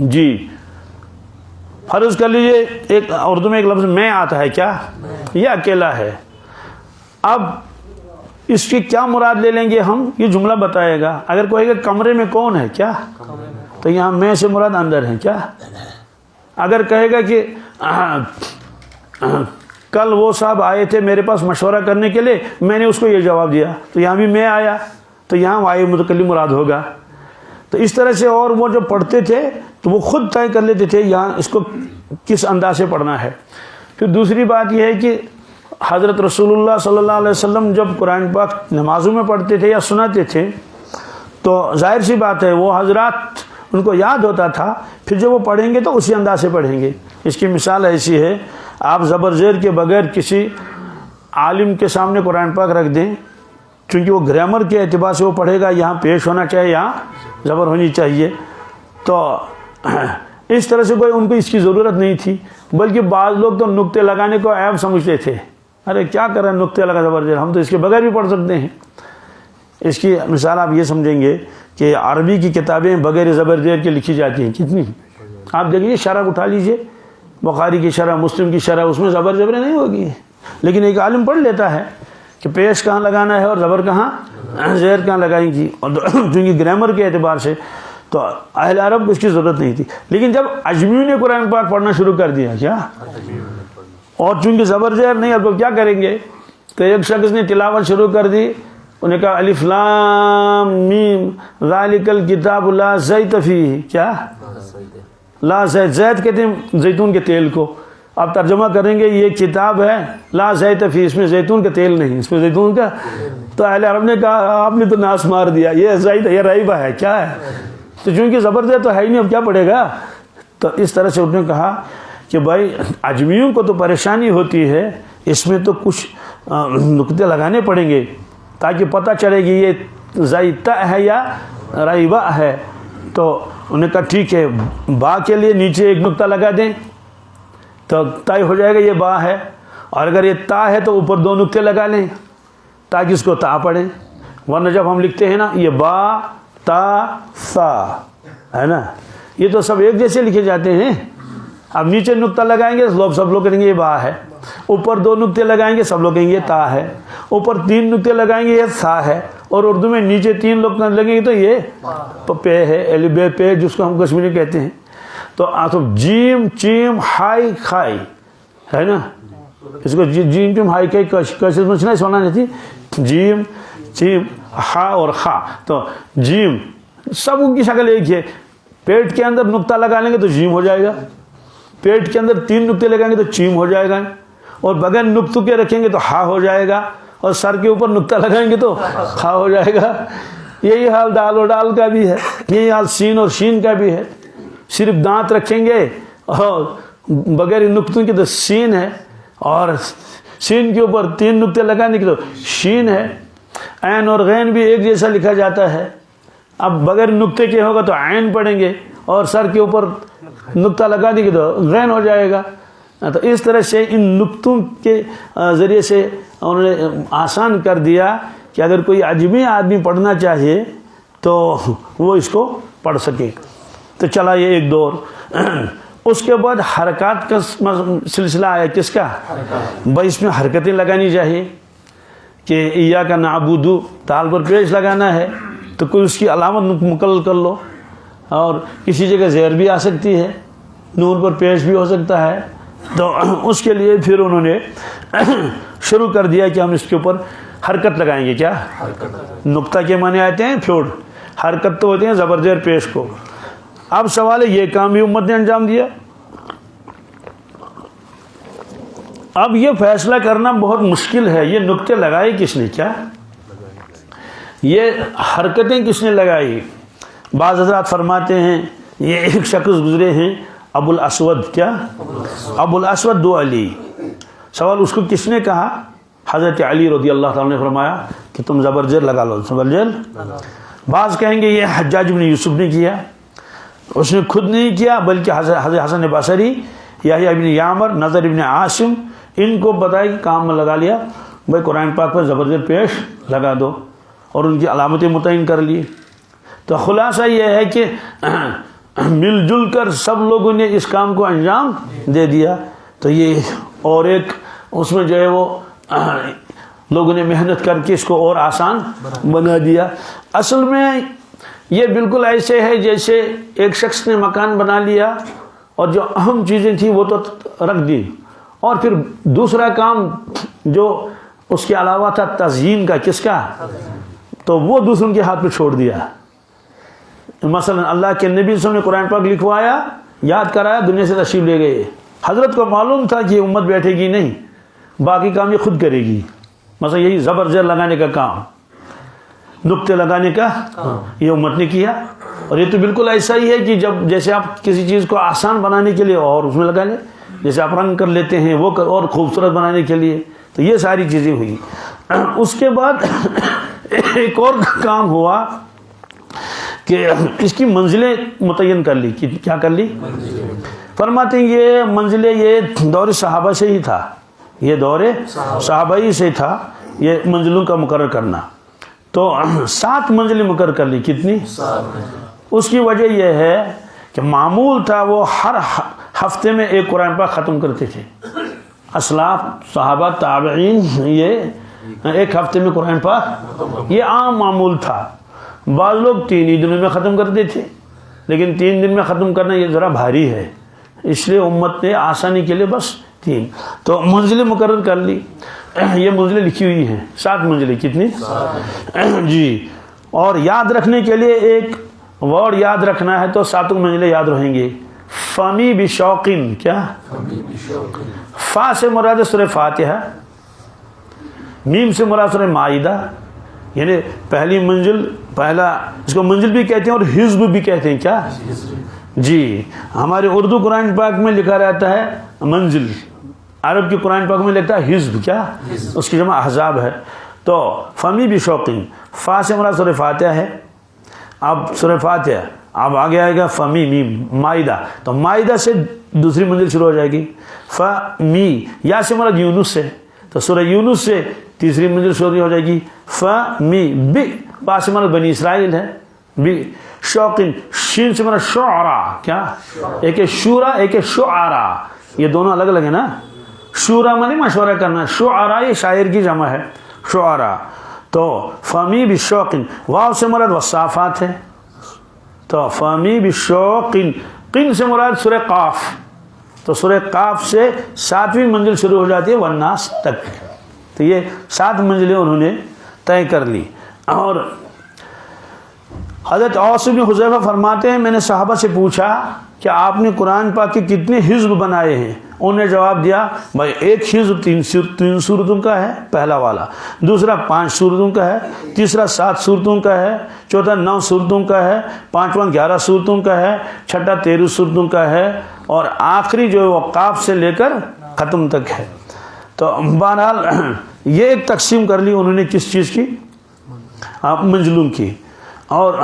جی فرض کر لیجئے ایک اردو میں ایک لفظ میں آتا ہے کیا، یہ اکیلا ہے. اب اس کی کیا مراد لے لیں گے ہم، یہ جملہ بتائے گا. اگر کوئی کہ کمرے میں کون ہے کیا، تو یہاں میں سے مراد اندر ہے کیا. اگر کہے گا کہ کل وہ صاحب آئے تھے میرے پاس مشورہ کرنے کے لیے، میں نے اس کو یہ جواب دیا، تو یہاں بھی میں آیا، تو یہاں واحد متکلم مراد ہوگا. تو اس طرح سے، اور وہ جو پڑھتے تھے تو وہ خود طے کر لیتے تھے یہاں اس کو کس انداز سے پڑھنا ہے. پھر دوسری بات یہ ہے کہ حضرت رسول اللہ صلی اللہ علیہ وسلم جب قرآن پاک نمازوں میں پڑھتے تھے یا سناتے تھے تو ظاہر سی بات ہے وہ حضرات ان کو یاد ہوتا تھا، پھر جب وہ پڑھیں گے تو اسی انداز سے پڑھیں گے. اس کی مثال ایسی ہے، آپ زبر زیر کے بغیر کسی عالم کے سامنے قرآن پاک رکھ دیں، چونکہ وہ گرامر کے اعتبار سے وہ پڑھے گا، یہاں پیش ہونا چاہیے، یہاں زبر ہونی چاہیے. تو اس طرح سے کوئی ان کو اس کی ضرورت نہیں تھی، بلکہ بعض لوگ تو نقطے لگانے کو عیب سمجھتے تھے. ارے کیا کر رہے ہیں نقطے لگا زبر زیر، ہم تو اس کے بغیر بھی پڑھ سکتے ہیں. اس کی مثال آپ یہ سمجھیں گے کہ عربی کی کتابیں بغیر زبر زیر کے لکھی جاتی ہیں کتنی. آپ دیکھیے شرح اٹھا لیجئے، بخاری کی شرح، مسلم کی شرح، اس میں زبر زبریں نہیں ہوگی، لیکن ایک عالم پڑھ لیتا ہے کہ پیش کہاں لگانا ہے اور زبر کہاں، زیر کہاں لگائیں گی. اور چونکہ گرامر کے اعتبار سے تو اہل عرب کو اس کی ضرورت نہیں تھی. لیکن جب اجمیوں نے قرآن پاک پڑھنا شروع کر دیا کیا، اور چونکہ زبر زیر نہیں، اب کیا کریں گے، تو ایک شخص نے تلاوت شروع کر دی، انہیں کہا الف لام میم ذالک الکتاب لا زیت فیہ، کیا لا زیت، زیت کہتے ہیں زیتون کے تیل کو. آپ ترجمہ کریں گے یہ کتاب ہے لا زیت فیہ، اس میں زیتون کا تیل نہیں، اس میں زیتون کا. تو اہل عرب نے کہا آپ نے تو ناس مار دیا، یہ زیت، یہ ریبہ ہے، کیا ہے. تو چونکہ زبر زیر تو ہے ہی نہیں، اب کیا پڑے گا. تو اس طرح سے انہوں نے کہا کہ بھائی اجمیوں کو تو پریشانی ہوتی ہے، اس میں تو کچھ نقطے لگانے پڑیں گے تاکہ پتہ چلے گی یہ زیتہ ہے یا ریبہ ہے. تو انہوں نے کہا ٹھیک ہے، با کے لیے نیچے ایک نقطہ لگا دیں تو طے ہو جائے گا یہ با ہے، اور اگر یہ تا ہے تو اوپر دو نقطے لگا لیں تاکہ اس کو تا پڑھیں. ورنہ جب ہم لکھتے ہیں نا یہ با تا سا ہے نا، یہ تو سب ایک جیسے لکھے جاتے ہیں. اب نیچے نقطہ لگائیں گے سب لوگ کہیں گے یہ با ہے، اوپر دو نقطے لگائیں گے سب لوگ کہیں گے یہ تا ہے، اوپر تین نقطے لگائیں گے یہ سا ہے، اور اردو میں نیچے تین لوگ لگیں گے تو یہ پے ہے، بے پے جس کو ہم کشمیری کہتے ہیں. تو جیم چیم ہائی کھائی ہے نا، اس کو جیم چیم ہائی کھائی کیسے سمجھنا سونا نہیں تھی، جیم چیم ہا اور خا. تو جیم سب ان کی شکل ایک ہے، پیٹ کے اندر نقطہ لگا لیں گے تو جیم ہو جائے گا، پیٹ کے اندر تین نقطے لگائیں گے تو چیم ہو جائے گا، اور بغیر نقطوں کے رکھیں گے تو ہا ہو جائے گا، اور سر کے اوپر نقطہ لگائیں گے تو خا ہو جائے گا. یہی حال دال و ڈال کا بھی ہے، یہی حال سین اور شین کا بھی ہے. صرف دانت رکھیں گے اور بغیر نقطوں کے تو سین ہے، اور سین کے اوپر تین نقطے لگانے کے تو شین ہے. عین اور غین بھی ایک جیسا لکھا جاتا ہے، اب بغیر نقطے کے ہوگا تو عین پڑھیں گے، اور سر کے اوپر نقطہ لگا دیں گے تو غین ہو جائے گا. تو اس طرح سے ان نقطوں کے ذریعے سے انہوں نے آسان کر دیا کہ اگر کوئی عجمی آدمی پڑھنا چاہیے تو وہ اس کو پڑھ سکے. تو چلا یہ ایک دور. اس کے بعد حرکات کا سلسلہ آیا، کس کا، بھائی اس میں حرکتیں لگانی چاہیے کہ ایاک نعبد تال پر پیش لگانا ہے تو کوئی اس کی علامت مقرر کر لو، اور کسی جگہ زیر بھی آ سکتی ہے، نون پر پیش بھی ہو سکتا ہے. تو اس کے لیے پھر انہوں نے شروع کر دیا کہ ہم اس کے اوپر حرکت لگائیں گے. کیا نقطہ کے معنی آتے ہیں پھوڑ، حرکت تو ہوتے ہیں زبر زیر پیش کو. اب سوال ہے یہ کام بھی امت نے انجام دیا. اب یہ فیصلہ کرنا بہت مشکل ہے، یہ نقطے لگائے کس نے، کیا یہ حرکتیں کس نے لگائی. بعض حضرات فرماتے ہیں یہ ایک شخص گزرے ہیں ابو الاسود، کیا ابو الاسود دو علی. سوال اس کو کس نے کہا، حضرت علی رضی اللہ تعالیٰ نے فرمایا کہ تم زبر زیر لگا لو، زبر زیر. بعض کہیں گے یہ حجاج بن یوسف نے کیا، اس نے خود نہیں کیا بلکہ حضرت حسن بصری، یحییٰ ابن یعمر، نضر ابن عاصم، ان کو بتایا کہ کام میں لگا لیا، بھائی قرآن پاک پر زبر زیر پیش لگا دو، اور ان کی علامتیں متعین کر لی. تو خلاصہ یہ ہے کہ مل جل کر سب لوگوں نے اس کام کو انجام دے دیا. تو یہ اور ایک اس میں جو ہے وہ لوگوں نے محنت کر کے اس کو اور آسان بنا دیا. اصل میں یہ بالکل ایسے ہے جیسے ایک شخص نے مکان بنا لیا اور جو اہم چیزیں تھیں وہ تو رکھ دی، اور پھر دوسرا کام جو اس کے علاوہ تھا تزئین کا، کس کا، تو وہ دوسروں کے ہاتھ پہ چھوڑ دیا. مثلا اللہ کے نبی صلی اللہ علیہ وسلم نے قرآن پاک لکھوایا، یاد کرایا، دنیا سے تشریف لے گئے. حضرت کو معلوم تھا کہ امت بیٹھے گی نہیں، باقی کام یہ خود کرے گی. مثلا یہی زبر زیر لگانے کا کام، نقطے لگانے کا یہ امت نے کیا. اور یہ تو بالکل ایسا ہی ہے کہ جب جیسے آپ کسی چیز کو آسان بنانے کے لیے اور اس میں لگا لیں، جیسے آپ رنگ کر لیتے ہیں وہ اور خوبصورت بنانے کے لیے، تو یہ ساری چیزیں ہوئی. اس کے بعد ایک اور کام ہوا کہ اس کی منزلیں متعین کر لی. کیا کر لی؟ فرماتے ہیں یہ منزلیں یہ دور صحابہ سے ہی تھا، یہ دور صحابہ ہی سے تھا یہ منزلوں کا مقرر کرنا. تو 7 منزلیں مقرر کر لی. کتنی؟ 7. اس کی وجہ یہ ہے کہ معمول تھا وہ ہر ہفتے میں ایک قرآن پاک ختم کرتے تھے. اسلاف، صحابہ، تابعین، یہ ایک ہفتے میں قرآن پاک یہ عام معمول تھا. بعض لوگ 3 ہی دنوں میں ختم کرتے تھے، لیکن 3 دن میں ختم کرنا یہ ذرا بھاری ہے، اس لیے امت نے آسانی کے لیے بس 3. تو منزلیں مقرر کر لی. یہ منزلیں لکھی ہوئی ہیں 7 منزلیں. کتنی؟ جی. اور یاد رکھنے کے لیے ایک ورڈ یاد رکھنا ہے تو 7 منزلیں یاد رہیں گے. فمی بشوقین. کیا؟ فا سے مراد سورہ فاتحہ، میم سے مراد سورہ مائدہ. یعنی پہلی منزل، پہلا اس کو منزل بھی کہتے ہیں اور حزب بھی کہتے ہیں. کیا؟ جی. ہمارے اردو قرآن پاک میں لکھا رہتا ہے منزل، عرب کی قرآن پاک میں لکھتا ہے حزب. کیا؟ اس کی جمع احزاب ہے. تو فمی بشوقین، فا سے مراد سورہ فاتحہ ہے. اب سورہ فاتحہ، اب آگے آئے گا فمی میم مائدہ، تو مائدہ سے دوسری منزل شروع ہو جائے گی. فمی، یا سے مراد یونس سے، تو سورہ یونس سے تیسری منزل شروع ہو جائے گی. فمی بی، با سے مراد بنی اسرائیل ہے. بی شوقین، شین سے مراد شعراء. کیا؟ ایک ہے شورا، ایک ہے شعراء. یہ دونوں الگ الگ ہیں نا. شورا معنی مشورہ کرنا، شعراء یہ شاعر کی جمع ہے، شعراء. تو فمی بشوقین، واو سے مراد والصافات ہے. تو فمی بشوقین، قین سے مراد سورہ قاف. تو سورہ قاف سے 7ویں منزل شروع ہو جاتی ہے والناس تک. تو یہ 7 منزلیں انہوں نے طے کر لی. اور حضرت اوس بن حذیفہ فرماتے ہیں میں نے صحابہ سے پوچھا کہ آپ نے قرآن پاک کے کتنے حزب بنائے ہیں؟ انہوں نے جواب دیا بھائی ایک حزب 3 سورتوں کا ہے، پہلا والا. دوسرا 5 سورتوں کا ہے. تیسرا 7 سورتوں کا ہے. چوتھا 9 سورتوں کا ہے. پانچواں 11 سورتوں کا ہے. چھٹا 13 سورتوں کا ہے. اور آخری جو ہے وہ قاف سے لے کر ختم تک ہے. تو بہرحال یہ ایک تقسیم کر لی انہوں نے کس چیز کی؟ منزلوں کی. اور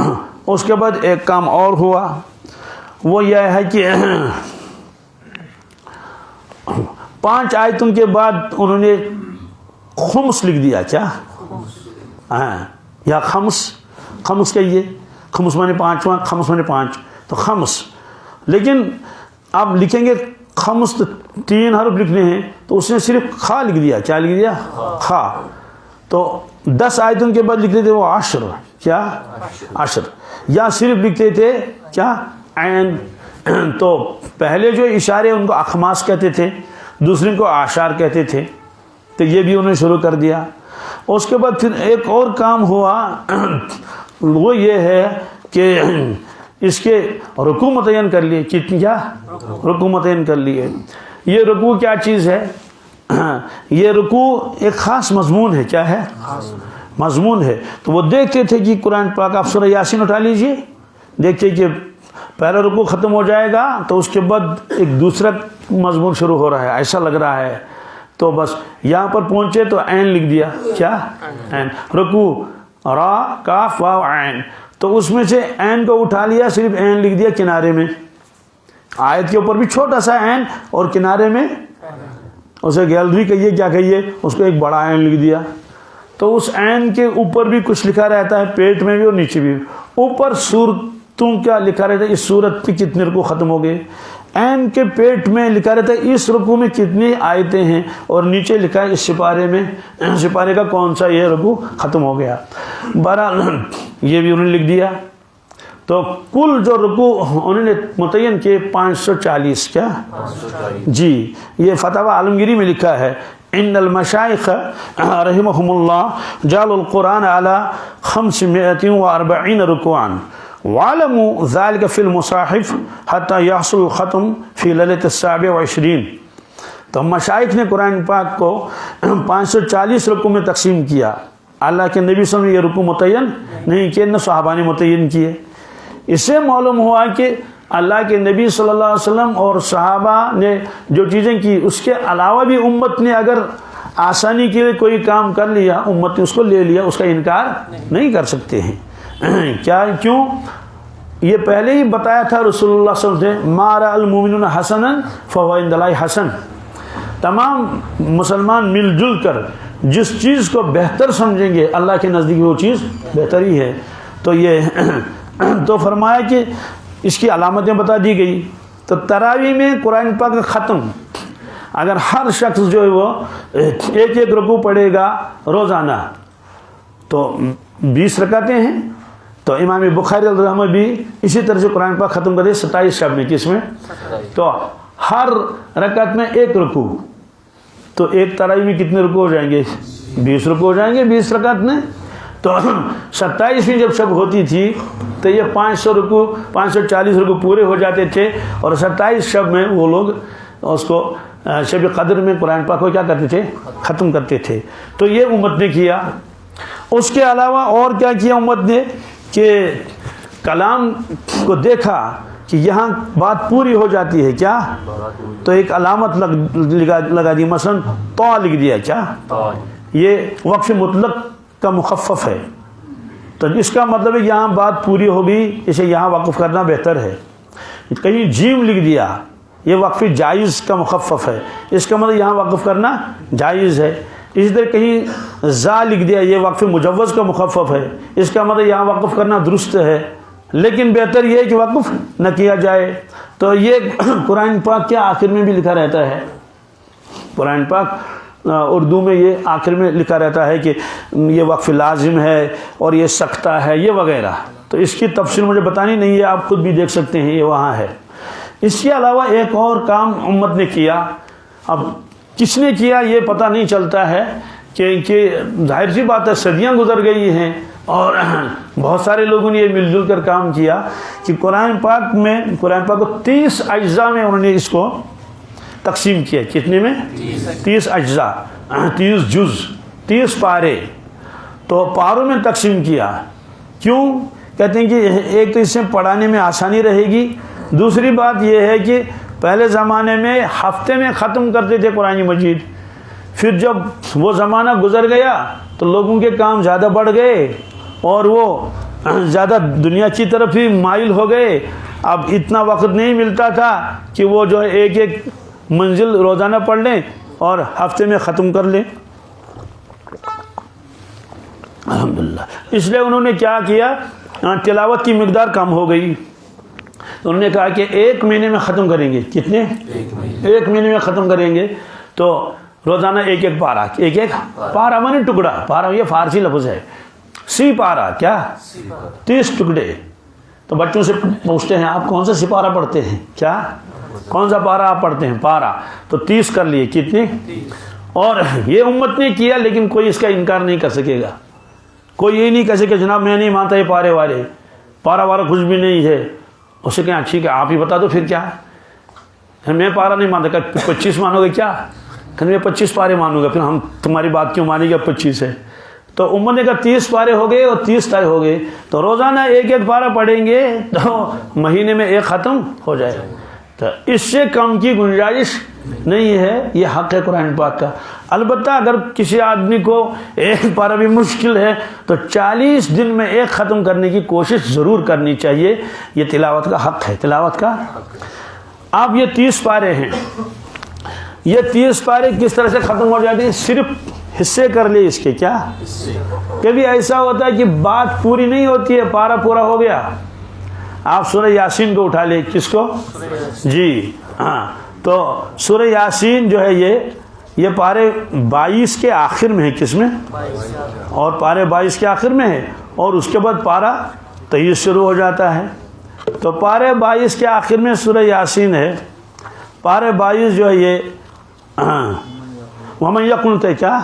اس کے بعد ایک کام اور ہوا، وہ یہ ہے کہ 5 آیتوں کے بعد انہوں نے خمس لکھ دیا. کیا؟ یا خمس کہیے. خمس مانے 5واں، خمس مانے 5، تو خمس. لیکن آپ لکھیں گے خمس 3 حرف لکھنے ہیں تو اس نے صرف خا لکھ دیا. کیا لکھ دیا؟ خا. تو 10 آیتوں کے بعد لکھتے تھے وہ 10. کیا؟ 10. یا صرف لکھتے تھے کیا؟ عین. تو پہلے جو اشارے ان کو اخماس کہتے تھے، دوسرے کو آشار کہتے تھے. تو یہ بھی انہوں نے شروع کر دیا. اس کے بعد پھر ایک اور کام ہوا، وہ یہ ہے کہ اس کے رکوع متعین کر لیے. کیا؟ رکوع متعین کر لیے. یہ رکوع کیا چیز ہے؟ یہ رکوع ایک خاص مضمون ہے. کیا ہے؟ مضمون ہے. تو وہ دیکھتے تھے کہ قرآن پاک آپ سورہ یاسین اٹھا لیجئے، دیکھتے کہ پہلا رکوع ختم ہو جائے گا تو اس کے بعد ایک دوسرا مضمون شروع ہو رہا ہے، ایسا لگ رہا ہے. تو بس یہاں پر پہنچے تو عین لکھ دیا. کیا؟ عین. رکوع را کاف واو عین. تو اس میں سے عین کو اٹھا لیا، صرف عین لکھ دیا کنارے میں. آیت کے اوپر بھی چھوٹا سا عین اور کنارے میں اسے گیلری کہیے کیا کہیے، اس کو ایک بڑا عین لکھ دیا. تو اس عین کے اوپر بھی کچھ لکھا رہتا ہے، پیٹ میں بھی اور نیچے بھی. اوپر تم کیا لکھا رہتا ہے اس صورت پہ کتنے رکوع ختم ہو گئے، عین کے پیٹ میں لکھا رہتا ہے اس رکوع میں کتنی آیتیں ہیں، اور نیچے لکھا ہے اس سپارے میں سپارے کا کون سا یہ رکوع ختم ہو گیا۔ بہرحال یہ بھی انہوں نے لکھ دیا۔ تو کل جو رکوع انہوں نے متعین کیے 540، کیا جی، یہ فتاوی عالمگیری میں لکھا ہے، ان المشائخ رحمهم اللہ جعلوا القرآن على 540 ركوعا وعلموا ذلك في المصاحف حتى يحصل الختم في ليلة 27۔ تو مشائخ نے قرآن پاک کو 540 رکوع میں تقسیم کیا۔ اللہ کے نبی صلی اللہ علیہ وسلم نے یہ رکوع متعین نہیں کیے، نہ صحابہ نے متعین کیے۔ اس سے معلوم ہوا کہ اللہ کے نبی صلی اللہ علیہ وسلم اور صحابہ نے جو چیزیں کی، اس کے علاوہ بھی امت نے اگر آسانی کے لیے کوئی کام کر لیا، امت نے اس کو لے لیا، اس کا انکار نہیں کر سکتے ہیں۔ کیا کیوں؟ یہ پہلے ہی بتایا تھا رسول اللہ صلی اللہ علیہ وسلم، ما رأى المؤمنون حسنا فهو عند الله حسن۔ تمام مسلمان مل جل کر جس چیز کو بہتر سمجھیں گے اللہ کے نزدیک وہ چیز بہتر ہی ہے۔ تو یہ تو فرمایا کہ اس کی علامتیں بتا دی گئی۔ تو تراویح میں قرآن پاک کا ختم اگر ہر شخص جو ہے وہ ایک ایک رکوع پڑھے گا روزانہ تو 20 رکعتیں ہیں۔ تو امام بخاری علیہ الرحمہ بھی اسی طرح سے قرآن پاک ختم کرے 27 شب میں، کس میں؟ تو ہر رکعت میں ایک رکوع، تو ایک تراویح میں کتنے رکوع ہو جائیں گے؟ 20 رکوع ہو جائیں گے 20 رکعت میں۔ تو 27ویں جب شب ہوتی تھی تو یہ 500 رکوع 540 رکوع پورے ہو جاتے تھے، اور 27 شب میں وہ لوگ اس کو شب قدر میں قرآن پاک کو کیا کرتے تھے؟ ختم کرتے تھے۔ تو یہ امت نے کیا۔ اس کے علاوہ اور کیا کیا امت نے کہ کلام کو دیکھا کہ یہاں بات پوری ہو جاتی ہے کیا، تو ایک علامت لگا دی، مثلا تو لکھ دیا، کیا یہ وقف مطلق کا مخفف ہے، تو اس کا مطلب ہے یہاں بات پوری ہوگی، اسے یہاں وقف کرنا بہتر ہے۔ کہیں جیم لکھ دیا، یہ وقف جائز کا مخفف ہے، اس کا مطلب یہاں وقف کرنا جائز ہے۔ اسی طرح کہیں زا لکھ دیا، یہ وقف مجوز کا مخفف ہے، اس کا مطلب یہاں وقف کرنا درست ہے، لیکن بہتر یہ ہے کہ وقف نہ کیا جائے۔ تو یہ قرآن پاک کے آخر میں بھی لکھا رہتا ہے، قرآن پاک اردو میں یہ آخر میں لکھا رہتا ہے کہ یہ وقف لازم ہے اور یہ سختہ ہے، یہ وغیرہ۔ تو اس کی تفصیل مجھے بتانی نہیں ہے، آپ خود بھی دیکھ سکتے ہیں، یہ وہاں ہے۔ اس کے علاوہ ایک اور کام امت نے کیا، اب کس نے کیا یہ پتہ نہیں چلتا ہے، کہ ظاہر سی بات ہے صدیاں گزر گئی ہیں اور بہت سارے لوگوں نے یہ مل جل کر کام کیا کہ قرآن پاک کو 30 اجزاء میں انہوں نے اس کو تقسیم کیا۔ کتنے میں؟ 30 اجزاء، 30 جز، 30 پارے، تو پاروں میں تقسیم کیا۔ کیوں؟ کہتے ہیں کہ ایک تو اس سے پڑھانے میں آسانی رہے گی، دوسری بات یہ ہے کہ پہلے زمانے میں ہفتے میں ختم کرتے تھے قرآن مجید، پھر جب وہ زمانہ گزر گیا تو لوگوں کے کام زیادہ بڑھ گئے اور وہ زیادہ دنیا کی طرف ہی مائل ہو گئے، اب اتنا وقت نہیں ملتا تھا کہ وہ جو ہے ایک ایک منزل روزانہ پڑھ لیں اور ہفتے میں ختم کر لیں۔ الحمدللہ، اس لیے انہوں نے کیا کیا، تلاوت کی مقدار کم ہو گئی، تو انہوں نے کہا کہ 1 مہینے میں ختم کریں گے۔ کتنے؟ 1 مہینے میں ختم کریں گے، تو روزانہ ایک ایک پارہ، ایک ایک پارہ مانے ٹکڑا، پارہ یہ فارسی لفظ ہے، سی پارہ، کیا 30 ٹکڑے۔ تو بچوں سے پوچھتے ہیں آپ کون سا سپارہ پڑھتے ہیں، کیا کون سا پارہ آپ پڑھتے ہیں؟ پارہ، تو 30 کر لیے، کتنے؟ اور یہ امت نے کیا، لیکن کوئی اس کا انکار نہیں کر سکے گا، کوئی یہ نہیں کہہ سکے جناب میں نہیں مانتا یہ پارے والے، پارہ وارہ کچھ بھی نہیں ہے۔ اسے کہیں ٹھیک ہے آپ ہی بتا دو پھر کیا ہے، میں پارہ نہیں مانتا، کہ 25 مانو گے کیا؟ کہ میں 25 پارے مانوں گا، پھر ہم تمہاری بات کیوں مانیں گے؟ 25 ہے۔ تو امت نے کہا 30 پارے ہو گئے اور 30 طے ہو گئے، تو روزانہ ایک ایک پارہ پڑھیں گے تو مہینے میں ایک ختم ہو جائے، تو اس سے کم کی گنجائش نہیں ہے، یہ حق ہے قرآن پاک کا۔ البتہ اگر کسی آدمی کو ایک پارہ بھی مشکل ہے تو 40 دن میں ایک ختم کرنے کی کوشش ضرور کرنی چاہیے، یہ تلاوت کا حق ہے، تلاوت کا۔ اب یہ 30 پارے ہیں، یہ 30 پارے کس طرح سے ختم ہو جاتے ہیں؟ صرف حصے کر لیے اس کے، کیا کبھی ایسا ہوتا ہے کہ بات پوری نہیں ہوتی ہے، پارہ پورا ہو گیا، آپ سورہ یاسین کو اٹھا لیں. کس کو؟ جی ہاں. تو سورہ یاسین جو ہے یہ پارے 22 کے آخر میں ہے. کس میں؟ اور پارے 22 کے آخر میں ہے، اور اس کے بعد پارہ 23 شروع ہو جاتا ہے. تو پارے 22 کے آخر میں سورہ یاسین ہے. پارے 22 جو ہے یہ وَمَنْ يَقْنُتْ ہے کیا؟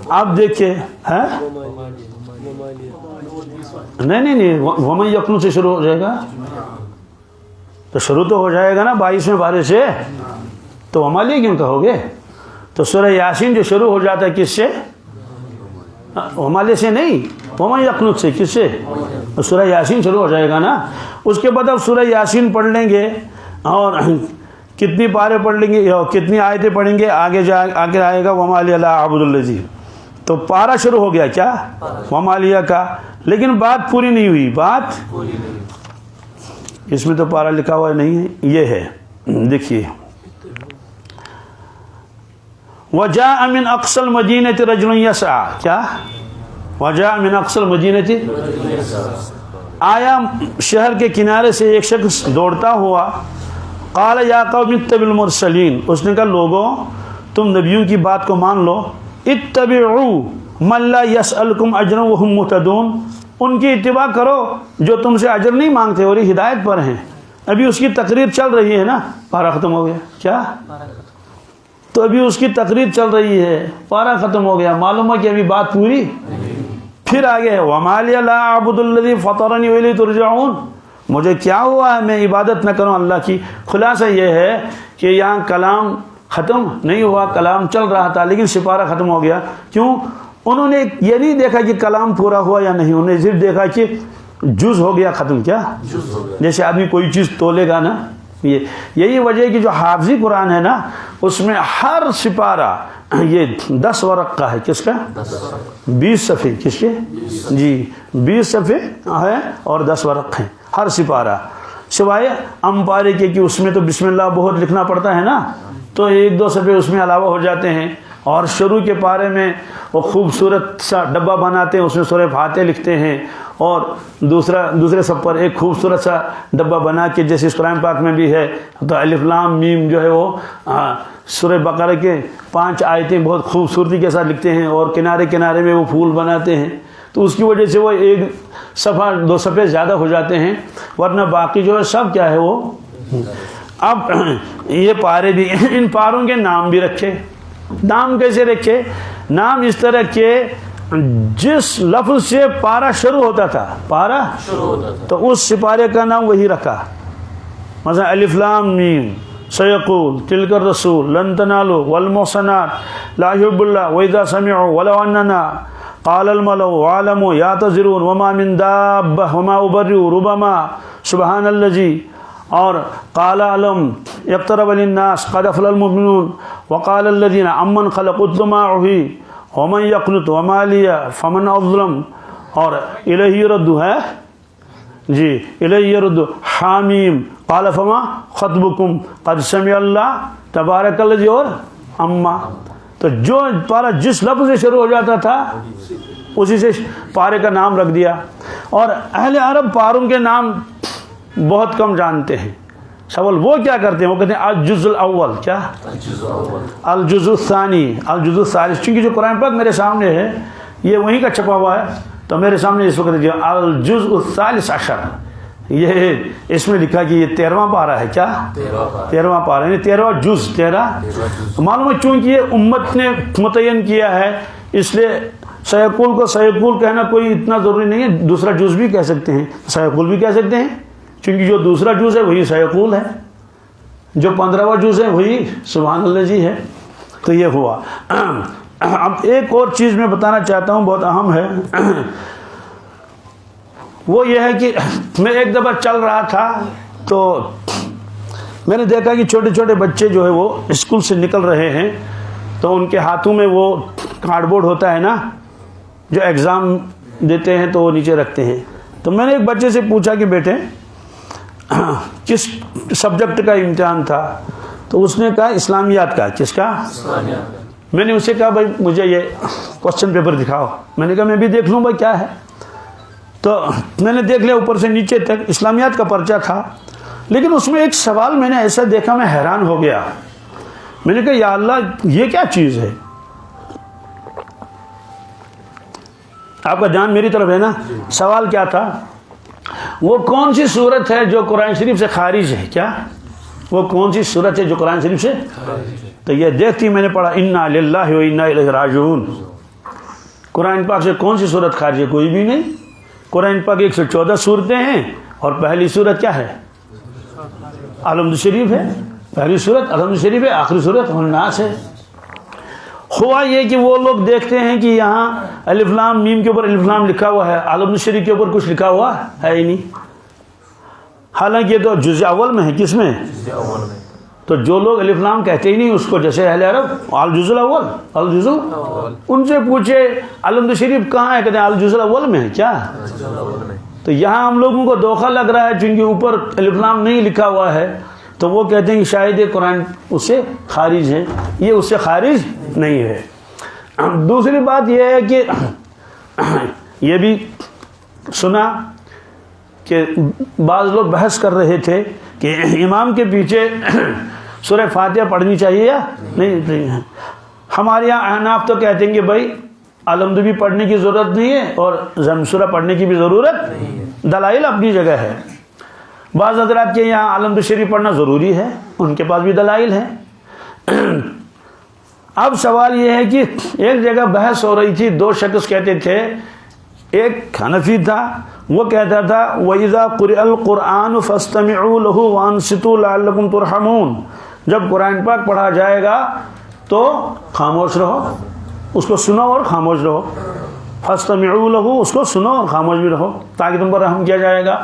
آپ دیکھیے نہیں وَمَنْ يَقْنُتْ سے شروع ہو جائے گا، تو شروع تو ہو جائے گا نا 22ویں پارے سے. تو وما لیہ کیوں کہو گے؟ تو سورہ یاسین جو شروع ہو جاتا ہے کس سے؟ وما لیہ سے نہیں، وَمَنْ يَقْنُتْ سے. کس سے؟ سورہ یاسین شروع ہو جائے گا نا. اس کے بعد اب سورہ یاسین پڑھ لیں گے، اور کتنی پارے پڑھ لیں گے، کتنی آیتیں پڑھیں گے، آگے آئے گا وَمَا لِيَ لَا أَعْبُدُ الَّذِي. تو پارہ شروع ہو گیا کیا؟ وَمَا لِيَ کا. لیکن بات پوری نہیں ہوئی. بات اس میں تو پارہ لکھا ہوا نہیں ہے، یہ ہے دیکھیے. وَجَاءَ مِنْ أَقْصَى الْمَدِينَةِ رَجُلٌ يَسْعَىٰ. کیا؟ وَجَاءَ مِنْ أَقْصَى الْمَدِينَةِ. آیا شہر کے کنارے سے ایک شخص دوڑتا ہوا. قال یا قوم اتبعوا المرسلین. اس نے کہا لوگوں تم نبیوں کی بات کو مان لو. اتبعوا من لا یسألکم اجرا وهم مہتدون. ان کی اتباع کرو جو تم سے اجر نہیں مانگتے اور یہ ہدایت پر ہیں. ابھی اس کی تقریر چل رہی ہے نا. پارہ ختم ہو گیا. کیا؟ تو ابھی اس کی تقریر چل رہی ہے، پارہ ختم ہو گیا. معلوم ہے کہ ابھی بات پوری. پھر آگے ہے وَمَا لِيَ لَا أَعْبُدُ الَّذِي فَطَرَنِي وَإِلَيْهِ تُرْجَعُونَ. مجھے کیا ہوا ہے میں عبادت نہ کروں اللہ کی. خلاصہ یہ ہے کہ یہاں کلام ختم نہیں ہوا، کلام چل رہا تھا لیکن سپارہ ختم ہو گیا. کیوں؟ انہوں نے یہ نہیں دیکھا کہ کلام پورا ہوا یا نہیں، انہوں نے صرف دیکھا کہ جز ہو گیا ختم. کیا؟ جیسے آدمی کوئی چیز تولے گا نا، یہی وجہ ہے کہ جو حافظی قرآن ہے نا اس میں ہر سپارہ یہ 10 ورق کا ہے. کس کا؟ 20 صفحے. کس کے؟ جی 20 صفحے ہے اور 10 ورق ہیں ہر سپارہ، سوائے پارے کے کہ اس میں تو بسم اللہ بہت لکھنا پڑتا ہے نا، تو 1-2 صفحے اس میں علاوہ ہو جاتے ہیں. اور شروع کے پارے میں وہ خوبصورت سا ڈبہ بناتے ہیں، اس میں سورہ فاتحہ لکھتے ہیں، اور دوسرے سب پر ایک خوبصورت سا ڈبہ بنا کے جیسے اس قرآن پاک میں بھی ہے. تو الف لام میم جو ہے وہ سورہ بقرہ کے 5 آیتیں بہت خوبصورتی کے ساتھ لکھتے ہیں، اور کنارے کنارے میں وہ پھول بناتے ہیں. تو اس کی وجہ سے وہ 1 صفحہ 2 صفحے زیادہ ہو جاتے ہیں، ورنہ باقی جو ہے سب کیا ہے وہ. اب یہ پارے بھی، ان پاروں کے نام بھی رکھے. نام کیسے رکھے؟ نام اس طرح کے جس لفظ سے پارہ شروع ہوتا تھا، پارہ تو اس سپارے کا نام وہی رکھا. مثلا الف لام میم سیقول تلک الرسول لن تنالوا والمحصنات لا يحب الله واذا سمعوا ولو اننا قال الملأ وعلموا يعتذرون وما من دابة وما أبرئ ربما سبحان الذي. اور قال علم اقترب للناس قد افلح المؤمنون وقال الذين امن خلقوا السماء ومن يقنط وما لي فمن اظلم. اور الیہ يرد ہے جی الیہ يرد حامیم قال فما خطبكم قد سمع اللہ تبارک الذی. اور اما تو جو پارہ جس لفظ سے شروع ہو جاتا تھا اسی سے پارے کا نام رکھ دیا. اور اہل عرب پاروں کے نام بہت کم جانتے ہیں. سوال وہ کیا کرتے ہیں؟ وہ کہتے ہیں الجزء الاول. کیا؟ الجزء الثانی، الجزء الثالث. چونکہ جو قرآن پاک میرے سامنے ہے یہ وہیں کا چھپا ہوا ہے، تو میرے سامنے اس وقت الجزء الثالث عشر، یہ اس میں لکھا کہ یہ 13واں پارہ ہے. کیا؟ 13واں پارہ، یعنی 13واں جز. 13 معلوم ہے چونکہ یہ امت نے متعین کیا ہے، اس لیے سیقول کو سیقول کہنا کوئی اتنا ضروری نہیں ہے. دوسرا جز بھی کہہ سکتے ہیں، سیقول بھی کہہ سکتے ہیں، چونکہ جو دوسرا جز ہے وہی سیقول ہے، جو 15واں جز ہے وہی سبحان اللہ جی ہے. تو یہ ہوا. اب ایک اور چیز میں بتانا چاہتا ہوں، بہت اہم ہے. وہ یہ ہے کہ میں ایک دفعہ چل رہا تھا تو میں نے دیکھا کہ چھوٹے چھوٹے بچے جو ہے وہ اسکول سے نکل رہے ہیں، تو ان کے ہاتھوں میں وہ کارڈ بورڈ ہوتا ہے نا جو ایگزام دیتے ہیں تو وہ نیچے رکھتے ہیں. تو میں نے ایک بچے سے پوچھا کہ بیٹے کس سبجیکٹ کا امتحان تھا؟ تو اس نے کہا اسلامیات کا. کس کا؟ اسلامیات. میں نے اسے کہا بھائی مجھے یہ کوسچن پیپر دکھاؤ. میں نے کہا میں بھی دیکھ لوں بھائی کیا ہے. تو میں نے دیکھ لیا اوپر سے نیچے تک اسلامیات کا پرچہ تھا، لیکن اس میں ایک سوال میں نے ایسا دیکھا میں حیران ہو گیا. میں نے کہا یا اللہ یہ کیا چیز ہے؟ آپ کا دھیان میری طرف ہے نا. سوال کیا تھا؟ وہ کون سی صورت ہے جو قرآن شریف سے خارج ہے؟ کیا وہ کون سی صورت ہے جو قرآن شریف سے خارج ہے؟ تو یہ دیکھتی میں نے پڑھا انا للہ و انا الیہ راجعون. قرآن پاک سے کون سی صورت خارج ہے؟ کوئی بھی نہیں. قرآن پاک 114 صورتیں ہیں اور پہلی صورت کیا ہے؟ الحمد شریف ہے. پہلی صورت الحمد شریف ہے، آخری صورت الناس ہے. ہوا یہ کہ وہ لوگ دیکھتے ہیں کہ یہاں الف لام میم کے اوپر الف لام لکھا ہوا ہے، الحمد شریف کے اوپر کچھ لکھا ہوا ہے ہی نہیں. حالانکہ یہ تو جزء اول میں ہے. کس میں؟ تو جو لوگ الف لام کہتے ہی نہیں اس کو، جیسے اہل عرب الجزء الاول الجزء، ان سے پوچھے الحمد شریف کہاں ہے، کہتے ہیں الجزء الاول میں ہے. کیا؟ تو یہاں ہم لوگوں کو دھوکہ لگ رہا ہے چونکہ اوپر الف لام نہیں لکھا ہوا ہے تو وہ کہتے ہیں کہ شاید یہ قرآن اس سے خارج ہے. یہ اس سے خارج نہیں ہے. دوسری بات یہ ہے کہ یہ بھی سنا کہ بعض لوگ بحث کر رہے تھے کہ امام کے پیچھے سورہ فاتحہ پڑھنی چاہیے یا نہیں. ہمارے یہاں احناف تو کہتے ہیں کہ بھائی الحمد بھی پڑھنے کی ضرورت نہیں ہے اور ضم سورہ پڑھنے کی بھی ضرورت نہیں ہے. دلائل اپنی جگہ ہے. بعض حضرات کے یہاں الحمد شریف پڑھنا ضروری ہے، ان کے پاس بھی دلائل ہیں. اب سوال یہ ہے کہ ایک جگہ بحث ہو رہی تھی، دو شخص کہتے تھے. ایک حنفی تھا، وہ کہتا تھا وَإِذَا قُرِئَ الْقُرْآنُ فَاسْتَمِعُوا لَهُ وَأَنصِتُوا لَعَلَّكُمْ تُرْحَمُونَ. جب قرآن پاک پڑھا جائے گا تو خاموش رہو، اس کو سنو اور خاموش رہو. فَاسْتَمِعُوا لَهُ، اس کو سنو اور خاموش بھی رہو تاکہ تم پر رحم کیا جائے گا.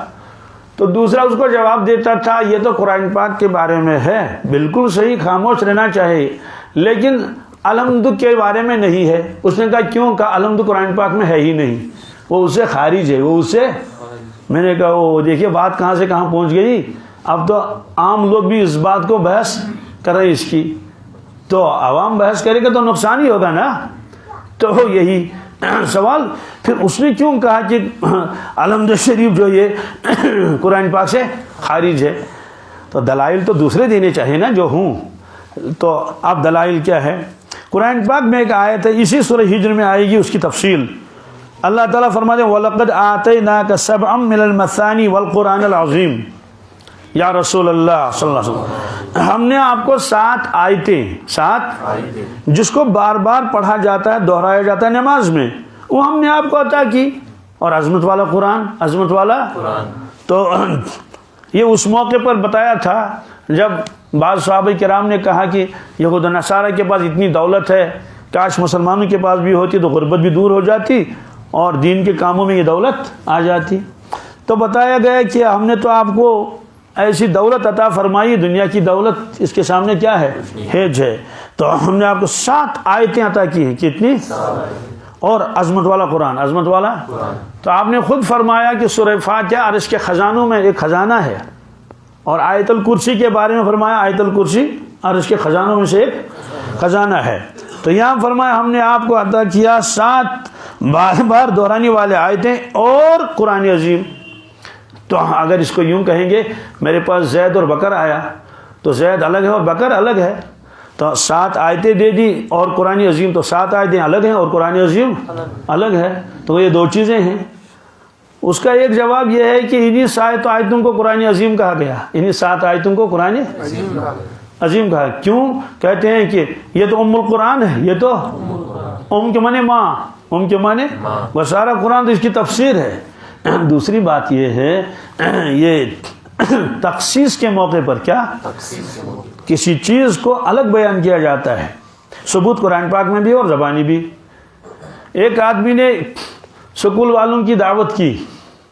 تو دوسرا اس کو جواب دیتا تھا یہ تو قرآن پاک کے بارے میں ہے، بالکل صحیح، خاموش رہنا چاہیے، لیکن الحمد کے بارے میں نہیں ہے. اس نے کہا کیوں؟ کہا الحمد قرآن پاک میں ہے ہی نہیں، وہ اس سے خارج ہے، وہ اس سے. میں نے کہا وہ دیکھیے بات کہاں سے کہاں پہنچ گئی. اب تو عام لوگ بھی اس بات کو بحث کر رہے اس کی، تو عوام بحث کرے گا تو نقصان ہی ہوگا نا. تو یہی سوال. پھر اس نے کیوں کہا کہ الحمد شریف جو یہ قرآن پاک سے خارج ہے؟ تو دلائل تو دوسرے دینے چاہیے نا جو ہوں. تو اب دلائل کیا ہے؟ قرآن پاک میں ایک آیت ہے، اسی سورہ ہجر میں آئے گی اس کی تفصیل. اللہ تعالیٰ فرماتے ہیں وَلَقَدْ آتَيْنَاكَ سَبْعًا مِّنَ الْمَثَانِي وَالْقُرْآنِ الْعَظِيمِ. یا رسول اللہ صلی اللہ علیہ وسلم، ہم نے آپ کو 7 آیتیں، 7 جس کو بار بار پڑھا جاتا ہے، دہرایا جاتا ہے نماز میں، وہ ہم نے آپ کو عطا کی. اور عظمت والا قرآن، عظمت والا قرآن. تو یہ اس موقع پر بتایا تھا جب بعض صحابہ کرام نے کہا کہ یہود و نصارہ کے پاس اتنی دولت ہے، کاش مسلمانوں کے پاس بھی ہوتی تو غربت بھی دور ہو جاتی اور دین کے کاموں میں یہ دولت آ جاتی. تو بتایا گیا کہ ہم نے تو آپ کو ایسی دولت عطا فرمائی، دنیا کی دولت اس کے سامنے کیا ہے؟ ہیج ہے. تو ہم نے آپ کو 7 آیتیں عطا کی ہیں. کتنی؟ اور عظمت والا قرآن، عظمت والا قرآن. تو آپ نے خود فرمایا کہ سورہ فاتحہ عرش کے خزانوں میں ایک خزانہ ہے، اور آیت الکرسی کے بارے میں فرمایا آیت الکرسی عرش کے خزانوں میں سے ایک خزانہ ہے. تو یہاں فرمایا ہم نے آپ کو عطا کیا 7 بار بار دہرانے والے آیتیں اور قرآن عظیم. تو اگر اس کو یوں کہیں گے میرے پاس زید اور بکر آیا تو زید الگ ہے اور بکر الگ ہے، تو 7 آیتیں دے دی اور قرآن عظیم، تو 7 آیتیں الگ ہیں اور قرآن عظیم الگ ہے، تو یہ 2 چیزیں ہیں. اس کا ایک جواب یہ ہے کہ انہی 7 آیتوں کو قرآن عظیم کہا گیا، انہی 7 آیتوں کو قرآن عظیم کہا. کیوں کہتے ہیں کہ یہ تو ام القرآن ہے، یہ تو ام کے معنی ماں، ام کے معنی وہ سارا قرآن تو اس کی تفسیر ہے. دوسری بات یہ ہے یہ تخصیص کے موقع پر کیا کسی چیز کو الگ بیان کیا جاتا ہے، ثبوت قرآن پاک میں بھی اور زبانی بھی. ایک آدمی نے سکول والوں کی دعوت کی،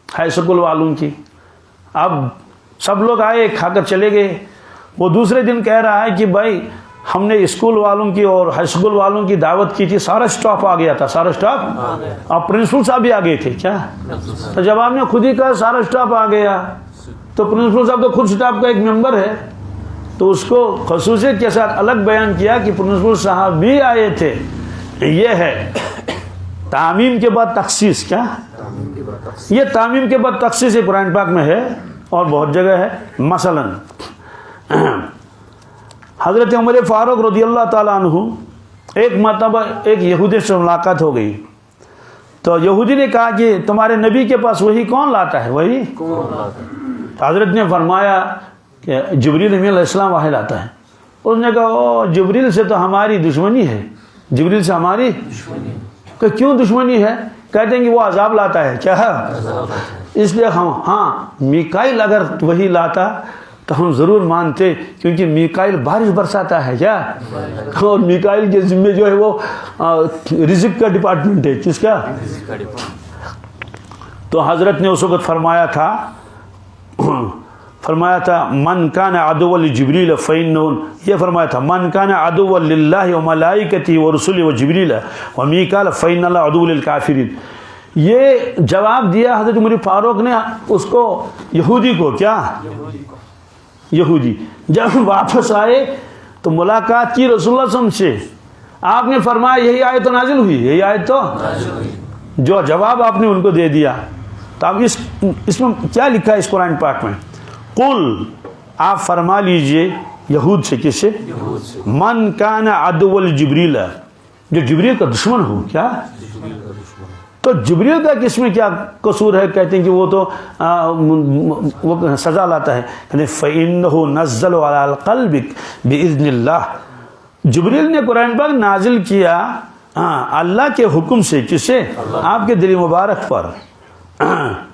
ہائی سکول والوں کی. اب سب لوگ آئے، کھا کر چلے گئے. وہ دوسرے دن کہہ رہا ہے کہ بھائی ہم نے اسکول والوں کی اور ہائی اسکول والوں کی دعوت کی تھی، سارا اسٹاف آ گیا تھا، سارا اسٹاف. اب پرنسپل صاحب بھی آ گئے تھے کیا؟ تو جب آپ نے خود ہی کہا سارا اسٹاف آ گیا، تو پرنسپل صاحب تو خود اسٹاف کا ایک ممبر ہے، تو اس کو خصوصیت کے ساتھ الگ بیان کیا کہ پرنسپل صاحب بھی آئے تھے. یہ ہے تعمیم کے بعد تخصیص. کیا یہ تعمیم کے بعد تخصیص قرآن پاک میں ہے اور بہت جگہ ہے. مثلا حضرت عمر فاروق رضی اللہ تعالیٰ عنہ ایک مرتبہ ایک یہودی سے ملاقات ہو گئی تو یہودی نے کہا کہ تمہارے نبی کے پاس وہی کون لاتا ہے؟ وہی تو حضرت نے فرمایا کہ جبریل علیہ السلام وحی لاتا ہے. اس نے کہا او جبریل سے تو ہماری دشمنی ہے. جبریل سے ہماری کہ کیوں دشمنی ہے؟ کہتے ہیں کہ وہ عذاب لاتا ہے. کیا ہے؟ اس لیے ہاں میکائیل اگر وہی لاتا تو ہم ضرور مانتے کیونکہ میکائیل بارش برساتا ہے. کیا؟ اور میکائیل کے ذمہ جو ہے وہ رزق کا ڈپارٹمنٹ ہے. کس کا؟ تو حضرت نے اس وقت فرمایا تھا من کان عدو لجبریل فإنه، یہ فرمایا تھا من کان عدو للہ وملائکتہ ورسلہ وجبریل ومیکائیل فإن اللہ عدو للکافرین. یہ جواب دیا حضرت عمر فاروق نے اس کو، یہودی کو. کیا؟ یہودی. جب واپس آئے تو ملاقات کی رسول اللہ صلی اللہ علیہ وسلم سے. آپ نے فرمایا یہی آیت تو نازل ہوئی، یہی آیت تو جو جواب آپ نے ان کو دے دیا. تو اب اس میں کیا لکھا ہے اس قرآن پاک میں؟ قل، آپ فرما لیجئے یہود سے. کس سے؟ من کان عدو لجبریل، جو جبریل کا دشمن ہو. کیا؟ تو جبریل کا کس میں کیا قصور ہے؟ کہتے ہیں کہ وہ تو وہ سزا لاتا ہے. فَإِنَّهُ نَزَّلُ عَلَى الْقَلْبِ بِإِذْنِ اللَّهِ. جبریل نے قرآن پاک نازل کیا اللہ کے حکم سے. کس سے؟ آپ کے دل مبارک پر.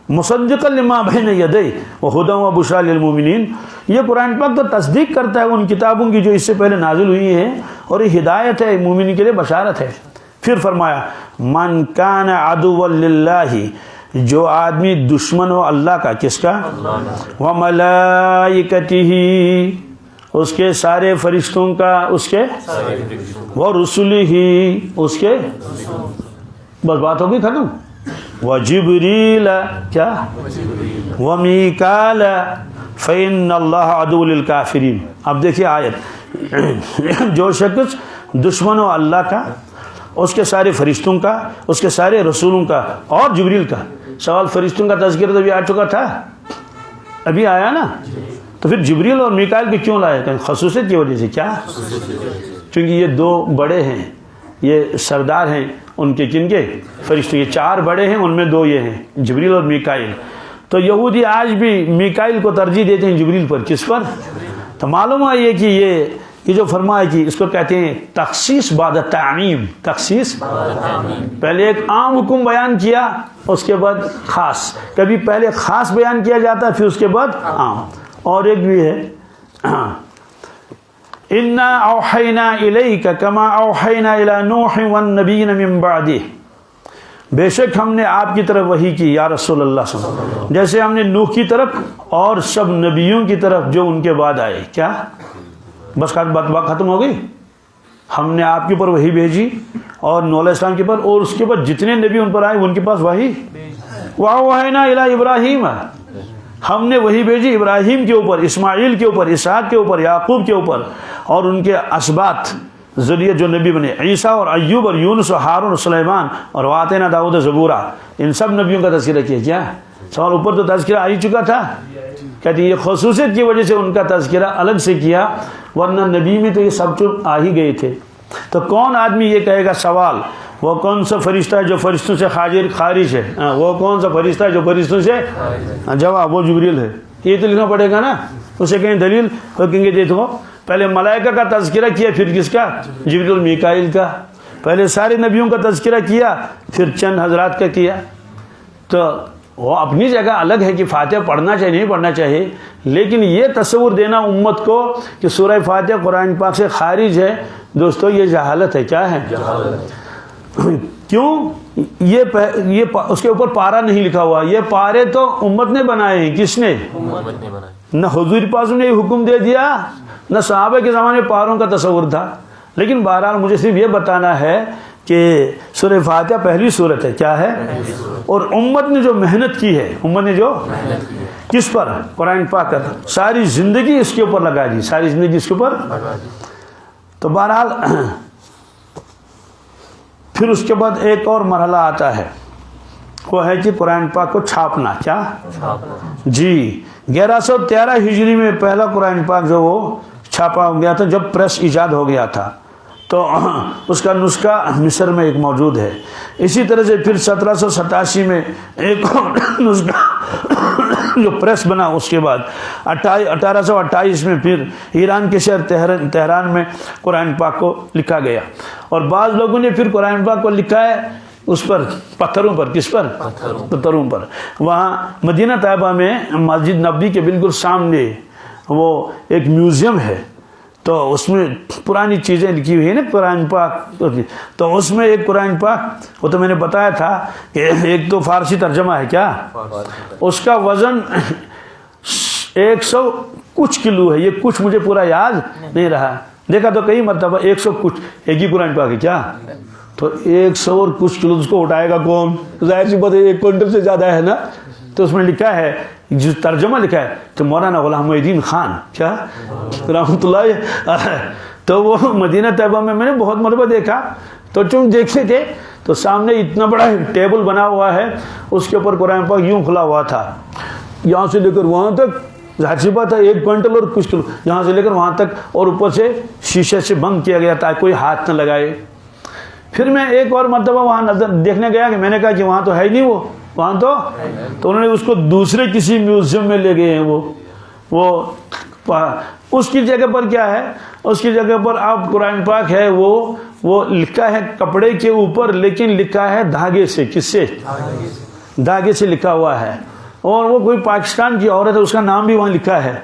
مصدقا لما بین یدیہ وہدی وبشریٰ للمؤمنین. یہ قرآن پاک تو تصدیق کرتا ہے ان کتابوں کی جو اس سے پہلے نازل ہوئی ہیں اور یہ ہدایت ہے، مومن کے لیے بشارت ہے. پھر فرمایا من کان عدوا للہ، جو آدمی دشمن ہو اللہ کا. کس کا؟ وملائکتہ، اس کے سارے فرشتوں کا. اس کے ورسلہ، اس کے. بس بات ہوگی ختم. وجبریل، کیا؟ ومیکائیل فإن اللہ عدو للکافرین. اب دیکھیے آیت، جو شخص دشمن ہو اللہ کا، اس کے سارے فرشتوں کا، اس کے سارے رسولوں کا اور جبریل کا. سوال فرشتوں کا تذکرہ تو ابھی آ چکا تھا، ابھی آیا نا. تو پھر جبریل اور میکائیل کی کیوں لائے؟ خصوصیت کی وجہ سے. کیا؟ کیونکہ یہ دو بڑے ہیں، یہ سردار ہیں ان کے. کن کے؟ فرشتے. یہ چار بڑے ہیں، ان میں دو یہ ہیں، جبریل اور میکائیل. تو یہودی آج بھی میکائیل کو ترجیح دیتے ہیں جبریل پر. کس پر؟ تو معلوم ہے یہ کہ یہ جو فرمایا کہ اس کو کہتے ہیں تخصیص بعد تعمیم. تخصیص، پہلے ایک عام حکم بیان کیا اس کے بعد خاص. کبھی پہلے خاص بیان کیا جاتا ہے پھر اس کے بعد عام. اور ایک بھی ہے اِنَّا أَوْحَيْنَا إِلَيْكَ كَمَا أَوْحَيْنَا إِلَى نُوحٍ وَالنَّبِيِّينَ مِن بَعْدِهِ. بے شک ہم نے آپ کی طرف وحی کی یا رسول اللہ صلی اللہ علیہ وسلم، جیسے ہم نے نوح کی طرف اور سب نبیوں کی طرف جو ان کے بعد آئے. کیا؟ بس بات ختم ہو گئی. ہم نے آپ کے اوپر وحی بھیجی اور نوح علیہ السلام کے اوپر، اور اس کے بعد جتنے نبی ان پر آئے ان کے پاس وحی. وَأَوْحَيْنَا إِلَى إِبْرَاهِيمَ، ہم نے وہی بھیجی ابراہیم کے اوپر، اسماعیل کے اوپر، اسحاق کے اوپر، یعقوب کے اوپر اور ان کے اسباط ذریعے جو نبی بنے، عیسیٰ اور ایوب اور یونس اور ہارون اور سلیمان اور وآتینا داؤد زبورا. ان سب نبیوں کا تذکرہ کیا. کیا سوال؟ اوپر تو تذکرہ آ ہی چکا تھا. کہتے ہیں یہ خصوصیت کی وجہ سے ان کا تذکرہ الگ سے کیا، ورنہ نبی میں تو یہ سب چپ آ ہی گئے تھے. تو کون آدمی یہ کہے گا سوال وہ کون سا فرشتہ ہے جو فرشتوں سے خارج ہے؟ وہ کون سا فرشتہ ہے جو فرشتوں سے؟ جواب وہ جبریل ہے. یہ تو لکھنا پڑے گا نا. اسے کہیں دلیل تو کہیں گے دیکھو پہلے ملائکہ کا تذکرہ کیا پھر کس کا؟ جبریل اور میکائیل کا. پہلے سارے نبیوں کا تذکرہ کیا پھر چند حضرات کا کیا. تو وہ اپنی جگہ الگ ہے کہ فاتحہ پڑھنا چاہیے نہیں پڑھنا چاہیے، لیکن یہ تصور دینا امت کو کہ سورہ فاتحہ قرآن پاک سے خارج ہے، دوستو یہ جہالت ہے. کیا ہے؟ کیوں؟ یہ اس کے اوپر پارا نہیں لکھا ہوا. یہ پارے تو امت نے بنائے ہیں. کس نے؟ نہ حضور پاک نے یہ حکم دے دیا نہ صحابہ کے زمانے میں پاروں کا تصور تھا. لیکن بہرحال مجھے صرف یہ بتانا ہے کہ سورہ فاتحہ پہلی صورت ہے. کیا ہے؟ اور امت نے جو محنت کی ہے، امت نے جو کس پر؟ قرآن پاک کا ساری زندگی اس کے اوپر لگا دی، ساری زندگی اس کے اوپر. تو بہرحال پھر اس کے بعد ایک اور مرحلہ آتا ہے وہ ہے کہ قرآن پاک کو چھاپنا. کیا جی 1113 ہجری میں پہلا قرآن پاک جو وہ چھاپا ہو گیا تھا جب پریس ایجاد ہو گیا تھا. تو اس کا نسخہ مصر میں ایک موجود ہے. اسی طرح سے پھر 1787 میں ایک نسخہ جو پریس بنا. اس کے بعد 1828 میں پھر ایران کے شہر تہران میں قرآن پاک کو لکھا گیا. اور بعض لوگوں نے پھر قرآن پاک کو لکھا ہے اس پر پتھروں پر. کس پر؟ پتھروں پر. وہاں مدینہ طیبہ میں مسجد نبوی کے بالکل سامنے وہ ایک میوزیم ہے. تو اس میں پرانی چیزیں لکھی ہوئی ہیں نا قرآن پاک. تو اس میں ایک قرآن پاک وہ تو میں نے بتایا تھا کہ ایک تو فارسی ترجمہ ہے. کیا اس کا وزن 100 کچھ کلو ہے. یہ کچھ مجھے پورا یاد نہیں رہا. دیکھا تو کئی مرتبہ 100 کچھ ایک ہی قرآن پاک ہے. کیا تو 100 اور کچھ کلو اس کو اٹھائے گا کون؟ ظاہر سی بات ہے 1 کوئنٹل سے زیادہ ہے نا. تو اس میں لکھا ہے جو ترجمہ لکھا ہے تو مولانا غلام محی الدین خان کیا رحمۃ اللہ. تو وہ مدینہ طیبہ میں نے بہت مرتبہ دیکھا. تو چونکہ دیکھتے تھے تو سامنے اتنا بڑا ٹیبل بنا ہوا ہے اس کے اوپر قرآن پاک یوں کھلا ہوا تھا یہاں سے لے کر وہاں تک. ظاہر سی بات ہے 1 کوئنٹل اور کچھ کلو یہاں سے لے کر وہاں تک. اور اوپر سے شیشے سے بند کیا گیا تاکہ کوئی ہاتھ نہ لگائے. پھر میں ایک اور مرتبہ وہاں نظر دیکھنے گیا کہ میں نے کہا کہ وہاں تو ہے ہی نہیں وہاں تو انہوں نے اس کو دوسرے کسی میوزیم میں لے گئے ہیں. وہ اس کی جگہ پر کیا ہے اس کی جگہ پر اب قرآن پاک ہے وہ لکھا ہے کپڑے کے اوپر لیکن لکھا ہے دھاگے سے. کس سے؟ دھاگے سے لکھا ہوا ہے. اور وہ کوئی پاکستان کی عورت ہے اس کا نام بھی وہاں لکھا ہے.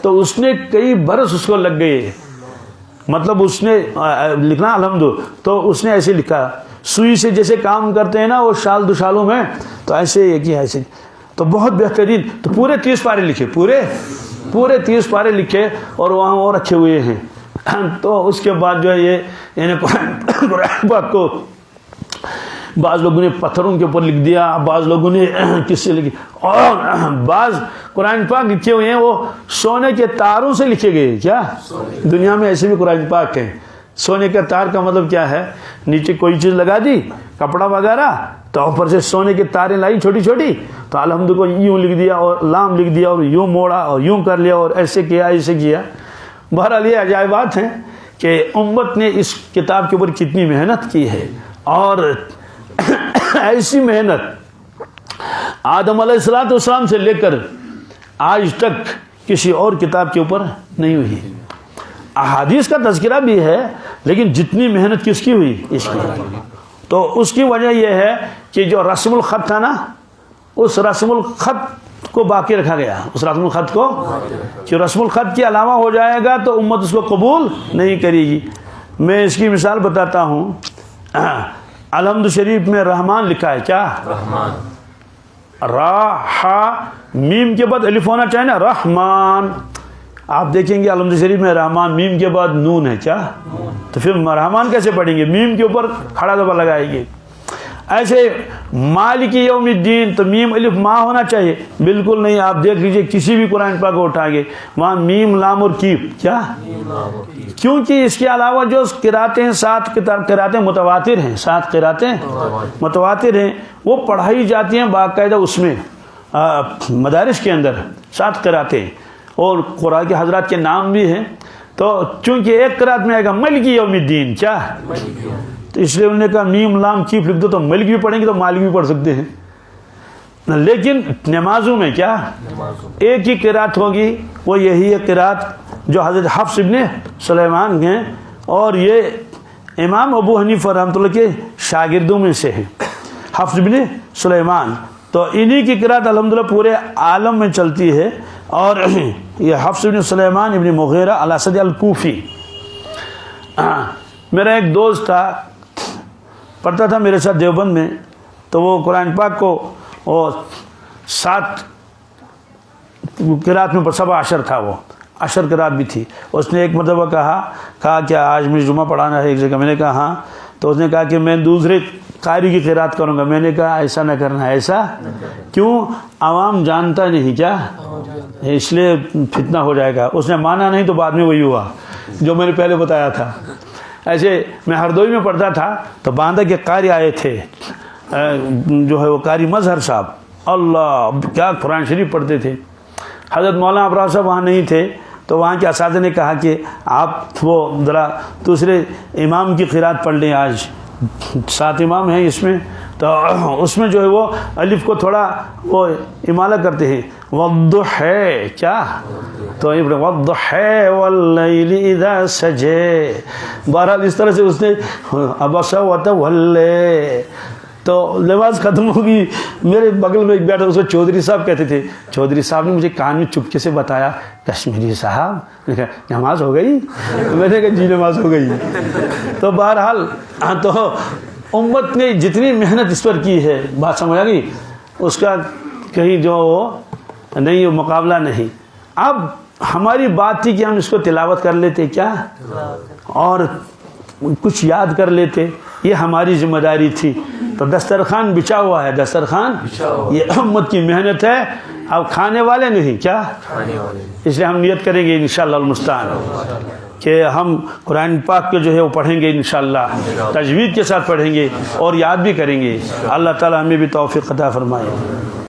تو اس نے کئی برس اس کو لگ گئے. مطلب اس نے لکھنا الحمد تو اس نے ایسے لکھا سوئی سے جیسے کام کرتے ہیں نا وہ شال دو شالوں میں تو ایسے یہ کیا ایسے. تو بہت بہترین. تو پورے 30 پارے لکھے پورے 30 پارے لکھے اور وہاں اور رکھے ہوئے ہیں. تو اس کے بعد جو ہے یہ یعنی قرآن پاک کو بعض لوگوں نے پتھروں کے اوپر لکھ دیا بعض لوگوں نے کس سے لکھی. اور بعض قرآن پاک لکھے ہوئے ہیں وہ سونے کے تاروں سے لکھے گئے. کیا دنیا میں ایسے بھی قرآن پاک ہیں. سونے کا تار کا مطلب کیا ہے؟ نیچے کوئی چیز لگا دی کپڑا وغیرہ تو اوپر سے سونے کی تاریں لائی چھوٹی چھوٹی تو الحمد کو یوں لکھ دیا اور لام لکھ دیا اور یوں موڑا اور یوں کر لیا اور ایسے کیا ایسے کیا. بہرحال یہ عجائبات ہیں کہ امت نے اس کتاب کے اوپر کتنی محنت کی ہے. اور ایسی محنت آدم علیہ السلام سے لے کر آج تک کسی اور کتاب کے اوپر نہیں ہوئی. احادیث کا تذکرہ بھی ہے لیکن جتنی محنت کس کی ہوئی اس کی. تو اس کی وجہ یہ ہے کہ جو رسم الخط تھا نا اس رسم الخط کو باقی رکھا گیا. اس رسم الخط کو کہ رسم الخط کے علاوہ ہو جائے گا تو امت اس کو قبول نہیں کرے گی. میں اس کی مثال بتاتا ہوں. الحمد شریف میں رحمان لکھا ہے. کیا رحمان؟ را میم کے بعد الف ہونا چاہیے نا رحمان. آپ دیکھیں گے الحمد شریف میں رحمان میم کے بعد نون ہے. کیا تو پھر رحمان کیسے پڑھیں گے؟ میم کے اوپر کھڑا دبا لگائیں گے. ایسے مالک یوم الدین تو میم الف ما ہونا چاہیے. بالکل نہیں. آپ دیکھ لیجئے کسی بھی قرآن پاک کو اٹھائیں گے وہاں میم لام اور کیف. کیا کیونکہ اس کے علاوہ جو قراتیں 7 قراتیں متواتر ہیں 7 قراتیں متواتر ہیں وہ پڑھائی جاتی ہیں باقاعدہ اس میں مدارس کے اندر 7 قراتیں. اور قرآن کے حضرات کے نام بھی ہیں. تو چونکہ ایک قرات میں آئے گا ملک یوم الدین. کیا تو اس لیے انہوں نے کہا میم لام کیف لکھ دو تو ملک بھی پڑھیں گے تو مالک بھی پڑھ سکتے ہیں. لیکن نمازوں میں کیا ایک ہی قرات ہوگی. وہ یہی ہے قرات جو حضرت حفص ابن سلیمان ہیں اور یہ امام ابو حنیفہ رحمۃ اللہ کے شاگردوں میں سے ہیں. حفص ابن سلیمان تو انہی کی قرات الحمدللہ پورے عالم میں چلتی ہے. اور یہ حفص ابن سلیمان ابن مغیرہ الاسدی الکوفی. میرا ایک دوست تھا پڑھتا تھا میرے ساتھ دیوبند میں. تو وہ قرآن پاک کو وہ 7 قرات میں 17 تھا. وہ 10 قرات بھی تھی. اس نے ایک مرتبہ کہا کہ آج مجھے جمعہ پڑھانا ہے ایک جگہ. میں نے کہا ہاں. تو اس نے کہا کہ میں دوسرے قاری کی قرات کروں گا. میں نے کہا ایسا نہ کرنا. ایسا کیوں؟ عوام جانتا نہیں. کیا اس لیے فتنہ ہو جائے گا. اس نے مانا نہیں تو بعد میں وہی ہوا جو میں نے پہلے بتایا تھا. ایسے میں ہردوئی میں پڑھتا تھا تو باندہ کے قاری آئے تھے جو ہے وہ قاری مظہر صاحب، اللہ کیا قرآن شریف پڑھتے تھے۔ حضرت مولانا ابرار صاحب وہاں نہیں تھے تو وہاں کے اساتذہ نے کہا کہ آپ وہ ذرا دوسرے امام کی قرات پڑھ لیں، آج 7 امام ہیں اس میں، تو اس میں جو ہے وہ الف کو تھوڑا وہ امالہ کرتے ہیں، والضحى کیا، تو والضحى واللیل اذا سجى، بہرحال اس طرح سے اس نے عبس وتولى، تو نماز ختم ہوگی، میرے بغل میں ایک بیٹھا، اس کو چودھری صاحب کہتے تھے، چودھری صاحب نے مجھے کان میں چپکے سے بتایا، کشمیری صاحب، میں نے کہا نماز ہو گئی؟ میں نے کہا جی نماز ہو گئی۔ تو بہرحال تو امت نے جتنی محنت اس پر کی ہے، بات سمجھ آ گئی، اس کا کہیں جو نہیں مقابلہ نہیں۔ اب ہماری بات تھی کہ ہم اس کو تلاوت کر لیتے کیا اور کچھ یاد کر لیتے، یہ ہماری ذمہ داری تھی۔ تو دسترخوان بچھا ہوا ہے، دسترخوان یہ امت کی محنت ہے، اب کھانے والے نہیں کیا، اس لیے ہم نیت کریں گے انشاءاللہ المستعان کہ ہم قرآن پاک کے جو ہے وہ پڑھیں گے انشاءاللہ، تجوید کے ساتھ پڑھیں گے اور یاد بھی کریں گے۔ اللہ تعالی ہمیں بھی توفیق عطا فرمائے۔